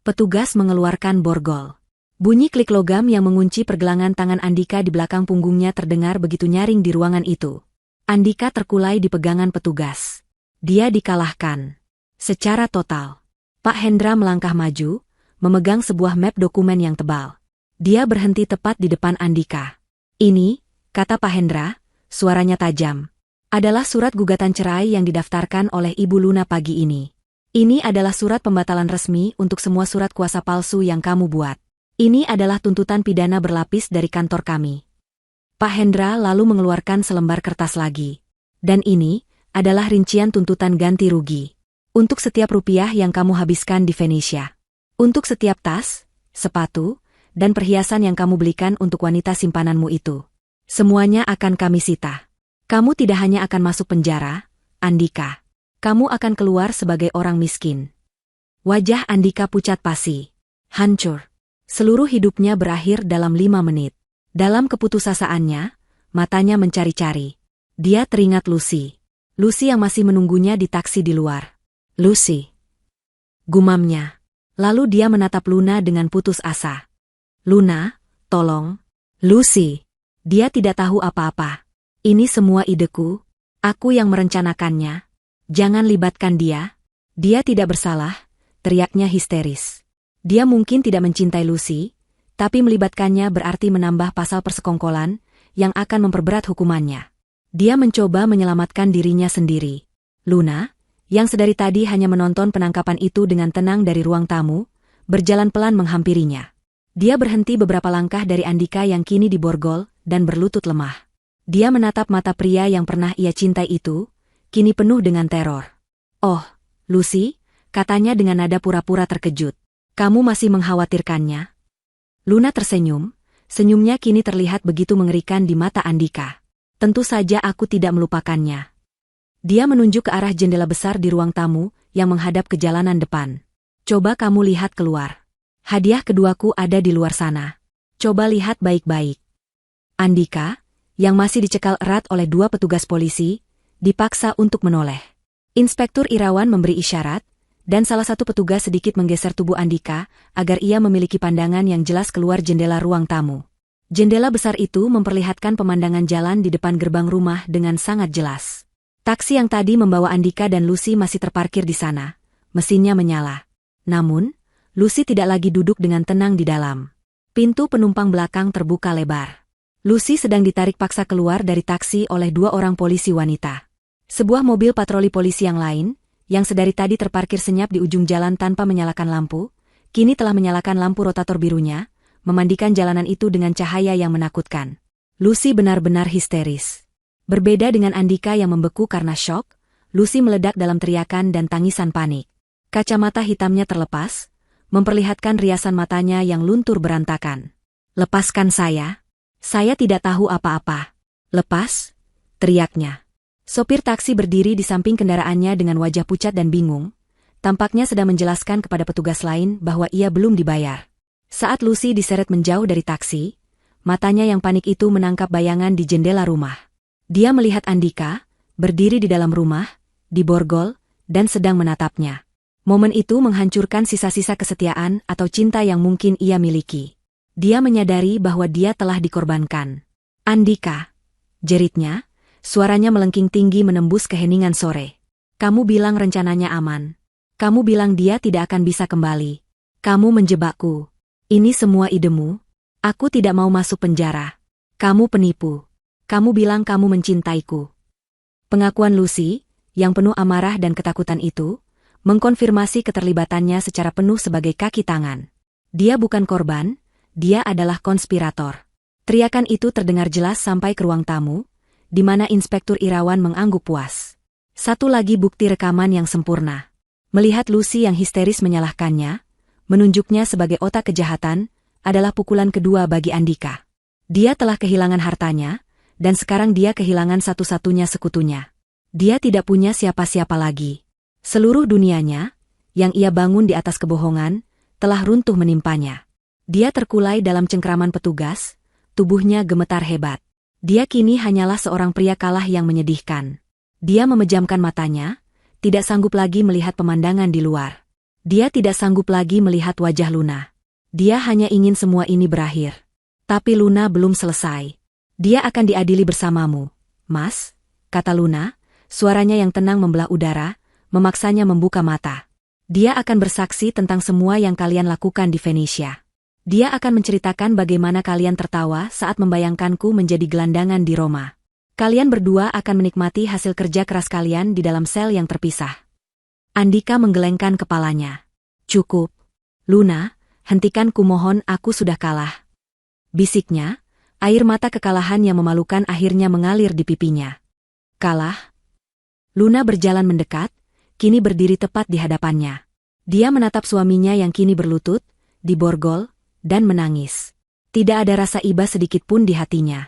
Petugas mengeluarkan borgol. Bunyi klik logam yang mengunci pergelangan tangan Andika di belakang punggungnya terdengar begitu nyaring di ruangan itu. Andika terkulai di pegangan petugas. Dia dikalahkan. Secara total. Pak Hendra melangkah maju, memegang sebuah map dokumen yang tebal. Dia berhenti tepat di depan Andika. Ini, kata Pak Hendra, suaranya tajam, adalah surat gugatan cerai yang didaftarkan oleh Ibu Luna pagi ini. Ini adalah surat pembatalan resmi untuk semua surat kuasa palsu yang kamu buat. Ini adalah tuntutan pidana berlapis dari kantor kami. Pak Hendra lalu mengeluarkan selembar kertas lagi. Dan ini adalah rincian tuntutan ganti rugi. Untuk setiap rupiah yang kamu habiskan di Venesia. Untuk setiap tas, sepatu, dan perhiasan yang kamu belikan untuk wanita simpananmu itu. Semuanya akan kami sita. Kamu tidak hanya akan masuk penjara, Andika. Kamu akan keluar sebagai orang miskin. Wajah Andika pucat pasi. Hancur. Seluruh hidupnya berakhir dalam 5 menit. Dalam keputusasaannya, matanya mencari-cari. Dia teringat Lucy. Lucy yang masih menunggunya di taksi di luar. Lucy. Gumamnya. Lalu dia menatap Luna dengan putus asa. Luna, tolong. Lucy. Dia tidak tahu apa-apa. Ini semua ideku. Aku yang merencanakannya. Jangan libatkan dia. Dia tidak bersalah, teriaknya histeris. Dia mungkin tidak mencintai Lucy, tapi melibatkannya berarti menambah pasal persekongkolan yang akan memperberat hukumannya. Dia mencoba menyelamatkan dirinya sendiri. Luna, yang sedari tadi hanya menonton penangkapan itu dengan tenang dari ruang tamu, berjalan pelan menghampirinya. Dia berhenti beberapa langkah dari Andika yang kini diborgol dan berlutut lemah. Dia menatap mata pria yang pernah ia cintai itu, kini penuh dengan teror. Oh, Lucy, katanya dengan nada pura-pura terkejut. Kamu masih mengkhawatirkannya? Luna tersenyum, senyumnya kini terlihat begitu mengerikan di mata Andika. Tentu saja aku tidak melupakannya. Dia menunjuk ke arah jendela besar di ruang tamu yang menghadap ke jalanan depan. Coba kamu lihat keluar. Hadiah keduaku ada di luar sana. Coba lihat baik-baik. Andika, yang masih dicekal erat oleh 2 petugas polisi, dipaksa untuk menoleh. Inspektur Irawan memberi isyarat, dan salah satu petugas sedikit menggeser tubuh Andika agar ia memiliki pandangan yang jelas keluar jendela ruang tamu. Jendela besar itu memperlihatkan pemandangan jalan di depan gerbang rumah dengan sangat jelas. Taksi yang tadi membawa Andika dan Lucy masih terparkir di sana. Mesinnya menyala. Namun, Lucy tidak lagi duduk dengan tenang di dalam. Pintu penumpang belakang terbuka lebar. Lucy sedang ditarik paksa keluar dari taksi oleh 2 orang polisi wanita. Sebuah mobil patroli polisi yang lain, yang sedari tadi terparkir senyap di ujung jalan tanpa menyalakan lampu, kini telah menyalakan lampu rotator birunya, memandikan jalanan itu dengan cahaya yang menakutkan. Lucy benar-benar histeris. Berbeda dengan Andika yang membeku karena syok, Lucy meledak dalam teriakan dan tangisan panik. Kacamata hitamnya terlepas, memperlihatkan riasan matanya yang luntur berantakan. Lepaskan saya. Saya tidak tahu apa-apa. Lepas, teriaknya. Sopir taksi berdiri di samping kendaraannya dengan wajah pucat dan bingung, tampaknya sedang menjelaskan kepada petugas lain bahwa ia belum dibayar. Saat Lucy diseret menjauh dari taksi, matanya yang panik itu menangkap bayangan di jendela rumah. Dia melihat Andika, berdiri di dalam rumah, diborgol, dan sedang menatapnya. Momen itu menghancurkan sisa-sisa kesetiaan atau cinta yang mungkin ia miliki. Dia menyadari bahwa dia telah dikorbankan. Andika, jeritnya, suaranya melengking tinggi menembus keheningan sore. Kamu bilang rencananya aman. Kamu bilang dia tidak akan bisa kembali. Kamu menjebakku. Ini semua idemu. Aku tidak mau masuk penjara. Kamu penipu. Kamu bilang kamu mencintaiku. Pengakuan Lucy, yang penuh amarah dan ketakutan itu, mengkonfirmasi keterlibatannya secara penuh sebagai kaki tangan. Dia bukan korban, dia adalah konspirator. Teriakan itu terdengar jelas sampai ke ruang tamu, di mana Inspektur Irawan mengangguk puas. Satu lagi bukti rekaman yang sempurna. Melihat Lucy yang histeris menyalahkannya, menunjuknya sebagai otak kejahatan, adalah pukulan kedua bagi Andika. Dia telah kehilangan hartanya, dan sekarang dia kehilangan satu-satunya sekutunya. Dia tidak punya siapa-siapa lagi. Seluruh dunianya, yang ia bangun di atas kebohongan, telah runtuh menimpanya. Dia terkulai dalam cengkraman petugas, tubuhnya gemetar hebat. Dia kini hanyalah seorang pria kalah yang menyedihkan. Dia memejamkan matanya, tidak sanggup lagi melihat pemandangan di luar. Dia tidak sanggup lagi melihat wajah Luna. Dia hanya ingin semua ini berakhir. Tapi Luna belum selesai. Dia akan diadili bersamamu, Mas, kata Luna, suaranya yang tenang membelah udara, memaksanya membuka mata. Dia akan bersaksi tentang semua yang kalian lakukan di Venesia. Dia akan menceritakan bagaimana kalian tertawa saat membayangkanku menjadi gelandangan di Roma. Kalian berdua akan menikmati hasil kerja keras kalian di dalam sel yang terpisah. Andika menggelengkan kepalanya. Cukup. Luna, hentikan kumohon, aku sudah kalah. Bisiknya, air mata kekalahan yang memalukan akhirnya mengalir di pipinya. Kalah? Luna berjalan mendekat, kini berdiri tepat di hadapannya. Dia menatap suaminya yang kini berlutut, di borgol, dan menangis. Tidak ada rasa iba sedikit pun di hatinya.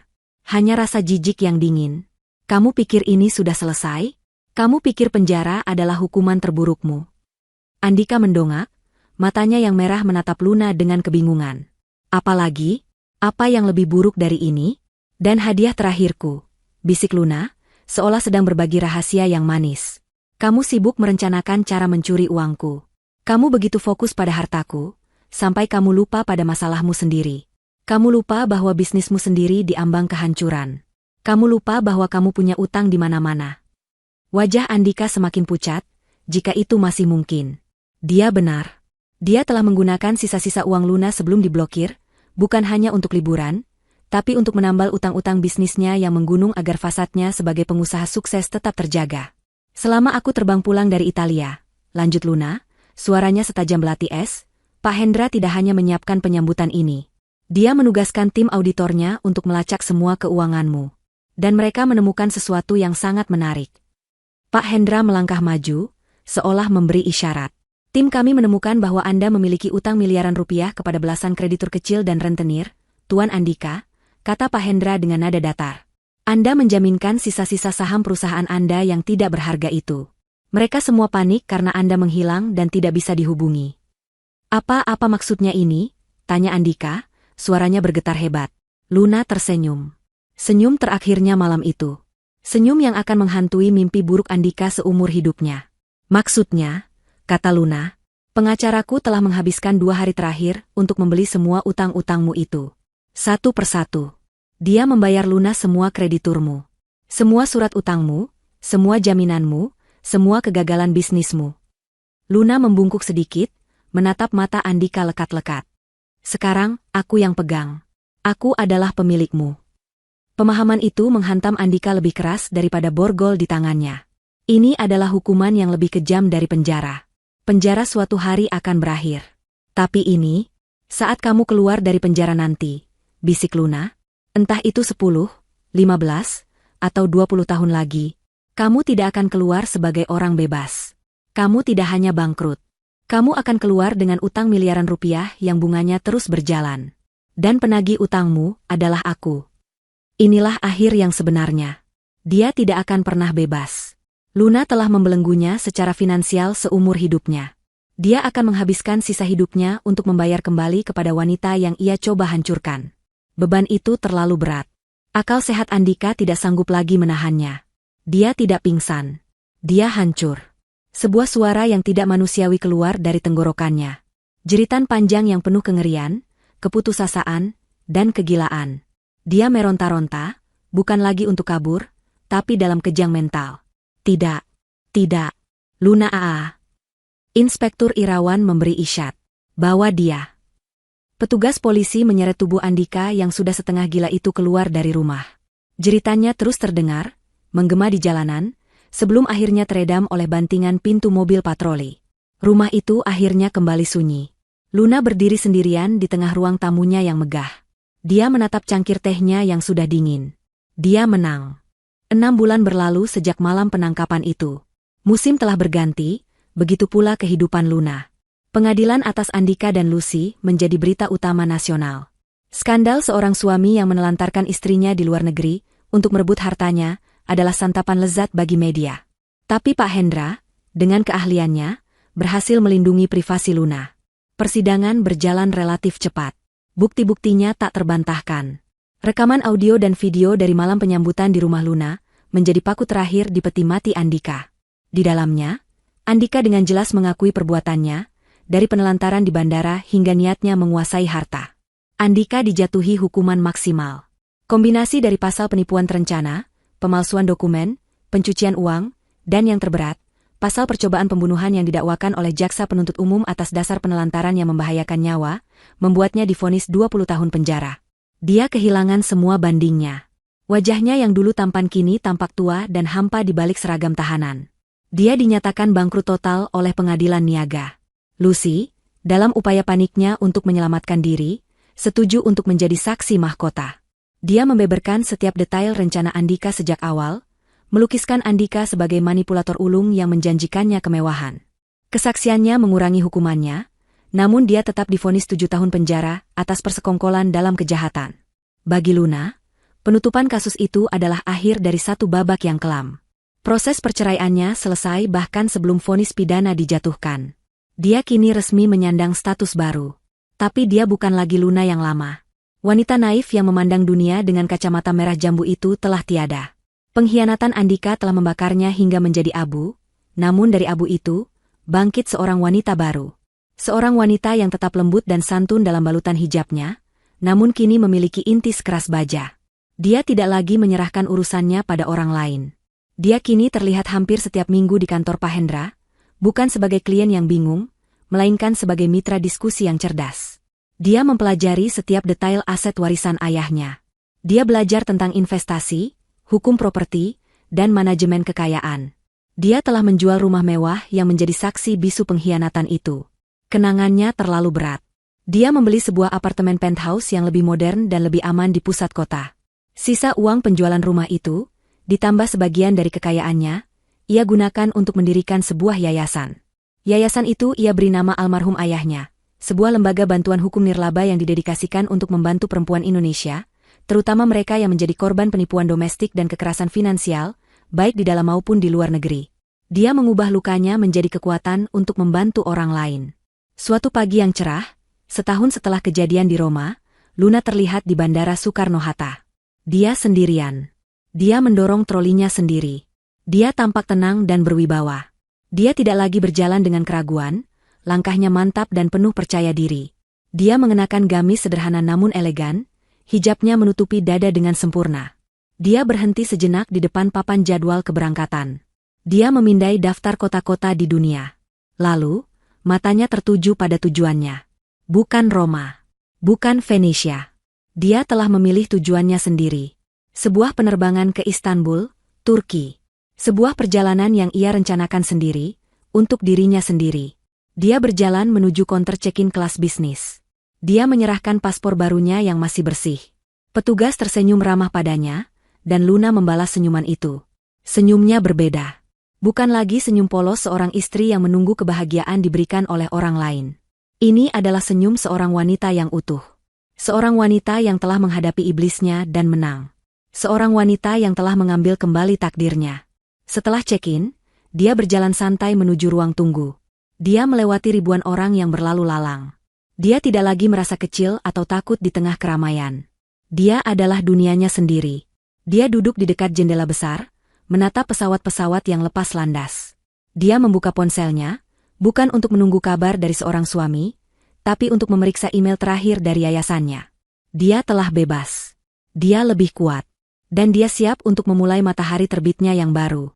Hanya rasa jijik yang dingin. Kamu pikir ini sudah selesai? Kamu pikir penjara adalah hukuman terburukmu? Andika mendongak, matanya yang merah menatap Luna dengan kebingungan. Apalagi? Apa yang lebih buruk dari ini? Dan hadiah terakhirku, bisik Luna, seolah sedang berbagi rahasia yang manis. Kamu sibuk merencanakan cara mencuri uangku. Kamu begitu fokus pada hartaku, sampai kamu lupa pada masalahmu sendiri. Kamu lupa bahwa bisnismu sendiri diambang kehancuran. Kamu lupa bahwa kamu punya utang di mana-mana. Wajah Andika semakin pucat, jika itu masih mungkin. Dia benar. Dia telah menggunakan sisa-sisa uang Luna sebelum diblokir, bukan hanya untuk liburan, tapi untuk menambal utang-utang bisnisnya yang menggunung agar fasadnya sebagai pengusaha sukses tetap terjaga. Selama aku terbang pulang dari Italia, lanjut Luna, suaranya setajam belati es, Pak Hendra tidak hanya menyiapkan penyambutan ini. Dia menugaskan tim auditornya untuk melacak semua keuanganmu. Dan mereka menemukan sesuatu yang sangat menarik. Pak Hendra melangkah maju, seolah memberi isyarat. Tim kami menemukan bahwa Anda memiliki utang miliaran rupiah kepada belasan kreditur kecil dan rentenir, Tuan Andika, kata Pak Hendra dengan nada datar. Anda menjaminkan sisa-sisa saham perusahaan Anda yang tidak berharga itu. Mereka semua panik karena Anda menghilang dan tidak bisa dihubungi. Apa maksudnya ini? Tanya Andika, suaranya bergetar hebat. Luna tersenyum. Senyum terakhirnya malam itu. Senyum yang akan menghantui mimpi buruk Andika seumur hidupnya. Maksudnya, kata Luna, pengacaraku telah menghabiskan 2 hari terakhir untuk membeli semua utang-utangmu itu. Satu persatu. Dia membayar lunas semua krediturmu. Semua surat utangmu, semua jaminanmu, semua kegagalan bisnismu. Luna membungkuk sedikit, menatap mata Andika lekat-lekat. Sekarang, aku yang pegang. Aku adalah pemilikmu. Pemahaman itu menghantam Andika lebih keras daripada borgol di tangannya. Ini adalah hukuman yang lebih kejam dari penjara. Penjara suatu hari akan berakhir. Tapi ini, saat kamu keluar dari penjara nanti, bisik Luna, entah itu 10, 15, atau 20 tahun lagi, kamu tidak akan keluar sebagai orang bebas. Kamu tidak hanya bangkrut. Kamu akan keluar dengan utang miliaran rupiah yang bunganya terus berjalan. Dan penagih utangmu adalah aku. Inilah akhir yang sebenarnya. Dia tidak akan pernah bebas. Luna telah membelenggunya secara finansial seumur hidupnya. Dia akan menghabiskan sisa hidupnya untuk membayar kembali kepada wanita yang ia coba hancurkan. Beban itu terlalu berat. Akal sehat Andika tidak sanggup lagi menahannya. Dia tidak pingsan. Dia hancur. Sebuah suara yang tidak manusiawi keluar dari tenggorokannya. Jeritan panjang yang penuh kengerian, keputusasaan, dan kegilaan. Dia meronta-ronta, bukan lagi untuk kabur, tapi dalam kejang mental. Tidak. Luna Aa. Inspektur Irawan memberi isyarat. Bawa dia. Petugas polisi menyeret tubuh Andika yang sudah setengah gila itu keluar dari rumah. Jeritannya terus terdengar, menggema di jalanan, sebelum akhirnya teredam oleh bantingan pintu mobil patroli. Rumah itu akhirnya kembali sunyi. Luna berdiri sendirian di tengah ruang tamunya yang megah. Dia menatap cangkir tehnya yang sudah dingin. Dia menang. 6 bulan berlalu sejak malam penangkapan itu. Musim telah berganti, begitu pula kehidupan Luna. Pengadilan atas Andika dan Lucy menjadi berita utama nasional. Skandal seorang suami yang menelantarkan istrinya di luar negeri untuk merebut hartanya adalah santapan lezat bagi media. Tapi Pak Hendra, dengan keahliannya, berhasil melindungi privasi Luna. Persidangan berjalan relatif cepat. Bukti-buktinya tak terbantahkan. Rekaman audio dan video dari malam penyambutan di rumah Luna menjadi paku terakhir di peti mati Andika. Di dalamnya, Andika dengan jelas mengakui perbuatannya, dari penelantaran di bandara hingga niatnya menguasai harta. Andika dijatuhi hukuman maksimal. Kombinasi dari pasal penipuan terencana, pemalsuan dokumen, pencucian uang, dan yang terberat, pasal percobaan pembunuhan yang didakwakan oleh jaksa penuntut umum atas dasar penelantaran yang membahayakan nyawa, membuatnya divonis 20 tahun penjara. Dia kehilangan semua bandingnya. Wajahnya yang dulu tampan kini tampak tua dan hampa di balik seragam tahanan. Dia dinyatakan bangkrut total oleh pengadilan niaga. Lucy, dalam upaya paniknya untuk menyelamatkan diri, setuju untuk menjadi saksi mahkota. Dia membeberkan setiap detail rencana Andika sejak awal, melukiskan Andika sebagai manipulator ulung yang menjanjikannya kemewahan. Kesaksiannya mengurangi hukumannya, namun dia tetap divonis 7 tahun penjara atas persekongkolan dalam kejahatan. Bagi Luna, penutupan kasus itu adalah akhir dari satu babak yang kelam. Proses perceraiannya selesai bahkan sebelum vonis pidana dijatuhkan. Dia kini resmi menyandang status baru. Tapi dia bukan lagi Luna yang lama. Wanita naif yang memandang dunia dengan kacamata merah jambu itu telah tiada. Pengkhianatan Andika telah membakarnya hingga menjadi abu, namun dari abu itu, bangkit seorang wanita baru. Seorang wanita yang tetap lembut dan santun dalam balutan hijabnya, namun kini memiliki intis keras baja. Dia tidak lagi menyerahkan urusannya pada orang lain. Dia kini terlihat hampir setiap minggu di kantor Pak Hendra, bukan sebagai klien yang bingung, melainkan sebagai mitra diskusi yang cerdas. Dia mempelajari setiap detail aset warisan ayahnya. Dia belajar tentang investasi, hukum properti, dan manajemen kekayaan. Dia telah menjual rumah mewah yang menjadi saksi bisu pengkhianatan itu. Kenangannya terlalu berat. Dia membeli sebuah apartemen penthouse yang lebih modern dan lebih aman di pusat kota. Sisa uang penjualan rumah itu, ditambah sebagian dari kekayaannya, ia gunakan untuk mendirikan sebuah yayasan. Yayasan itu ia beri nama almarhum ayahnya, sebuah lembaga bantuan hukum nirlaba yang didedikasikan untuk membantu perempuan Indonesia, terutama mereka yang menjadi korban penipuan domestik dan kekerasan finansial, baik di dalam maupun di luar negeri. Dia mengubah lukanya menjadi kekuatan untuk membantu orang lain. Suatu pagi yang cerah, setahun setelah kejadian di Roma, Luna terlihat di Bandara Soekarno-Hatta. Dia sendirian. Dia mendorong trolinya sendiri. Dia tampak tenang dan berwibawa. Dia tidak lagi berjalan dengan keraguan, langkahnya mantap dan penuh percaya diri. Dia mengenakan gamis sederhana namun elegan, hijabnya menutupi dada dengan sempurna. Dia berhenti sejenak di depan papan jadwal keberangkatan. Dia memindai daftar kota-kota di dunia. Lalu, matanya tertuju pada tujuannya. Bukan Roma. Bukan Venesia. Dia telah memilih tujuannya sendiri. Sebuah penerbangan ke Istanbul, Turki. Sebuah perjalanan yang ia rencanakan sendiri, untuk dirinya sendiri. Dia berjalan menuju counter check-in kelas bisnis. Dia menyerahkan paspor barunya yang masih bersih. Petugas tersenyum ramah padanya, dan Luna membalas senyuman itu. Senyumnya berbeda. Bukan lagi senyum polos seorang istri yang menunggu kebahagiaan diberikan oleh orang lain. Ini adalah senyum seorang wanita yang utuh. Seorang wanita yang telah menghadapi iblisnya dan menang. Seorang wanita yang telah mengambil kembali takdirnya. Setelah check-in, dia berjalan santai menuju ruang tunggu. Dia melewati ribuan orang yang berlalu lalang. Dia tidak lagi merasa kecil atau takut di tengah keramaian. Dia adalah dunianya sendiri. Dia duduk di dekat jendela besar, menatap pesawat-pesawat yang lepas landas. Dia membuka ponselnya, bukan untuk menunggu kabar dari seorang suami, tapi untuk memeriksa email terakhir dari yayasannya. Dia telah bebas. Dia lebih kuat. Dan dia siap untuk memulai matahari terbitnya yang baru.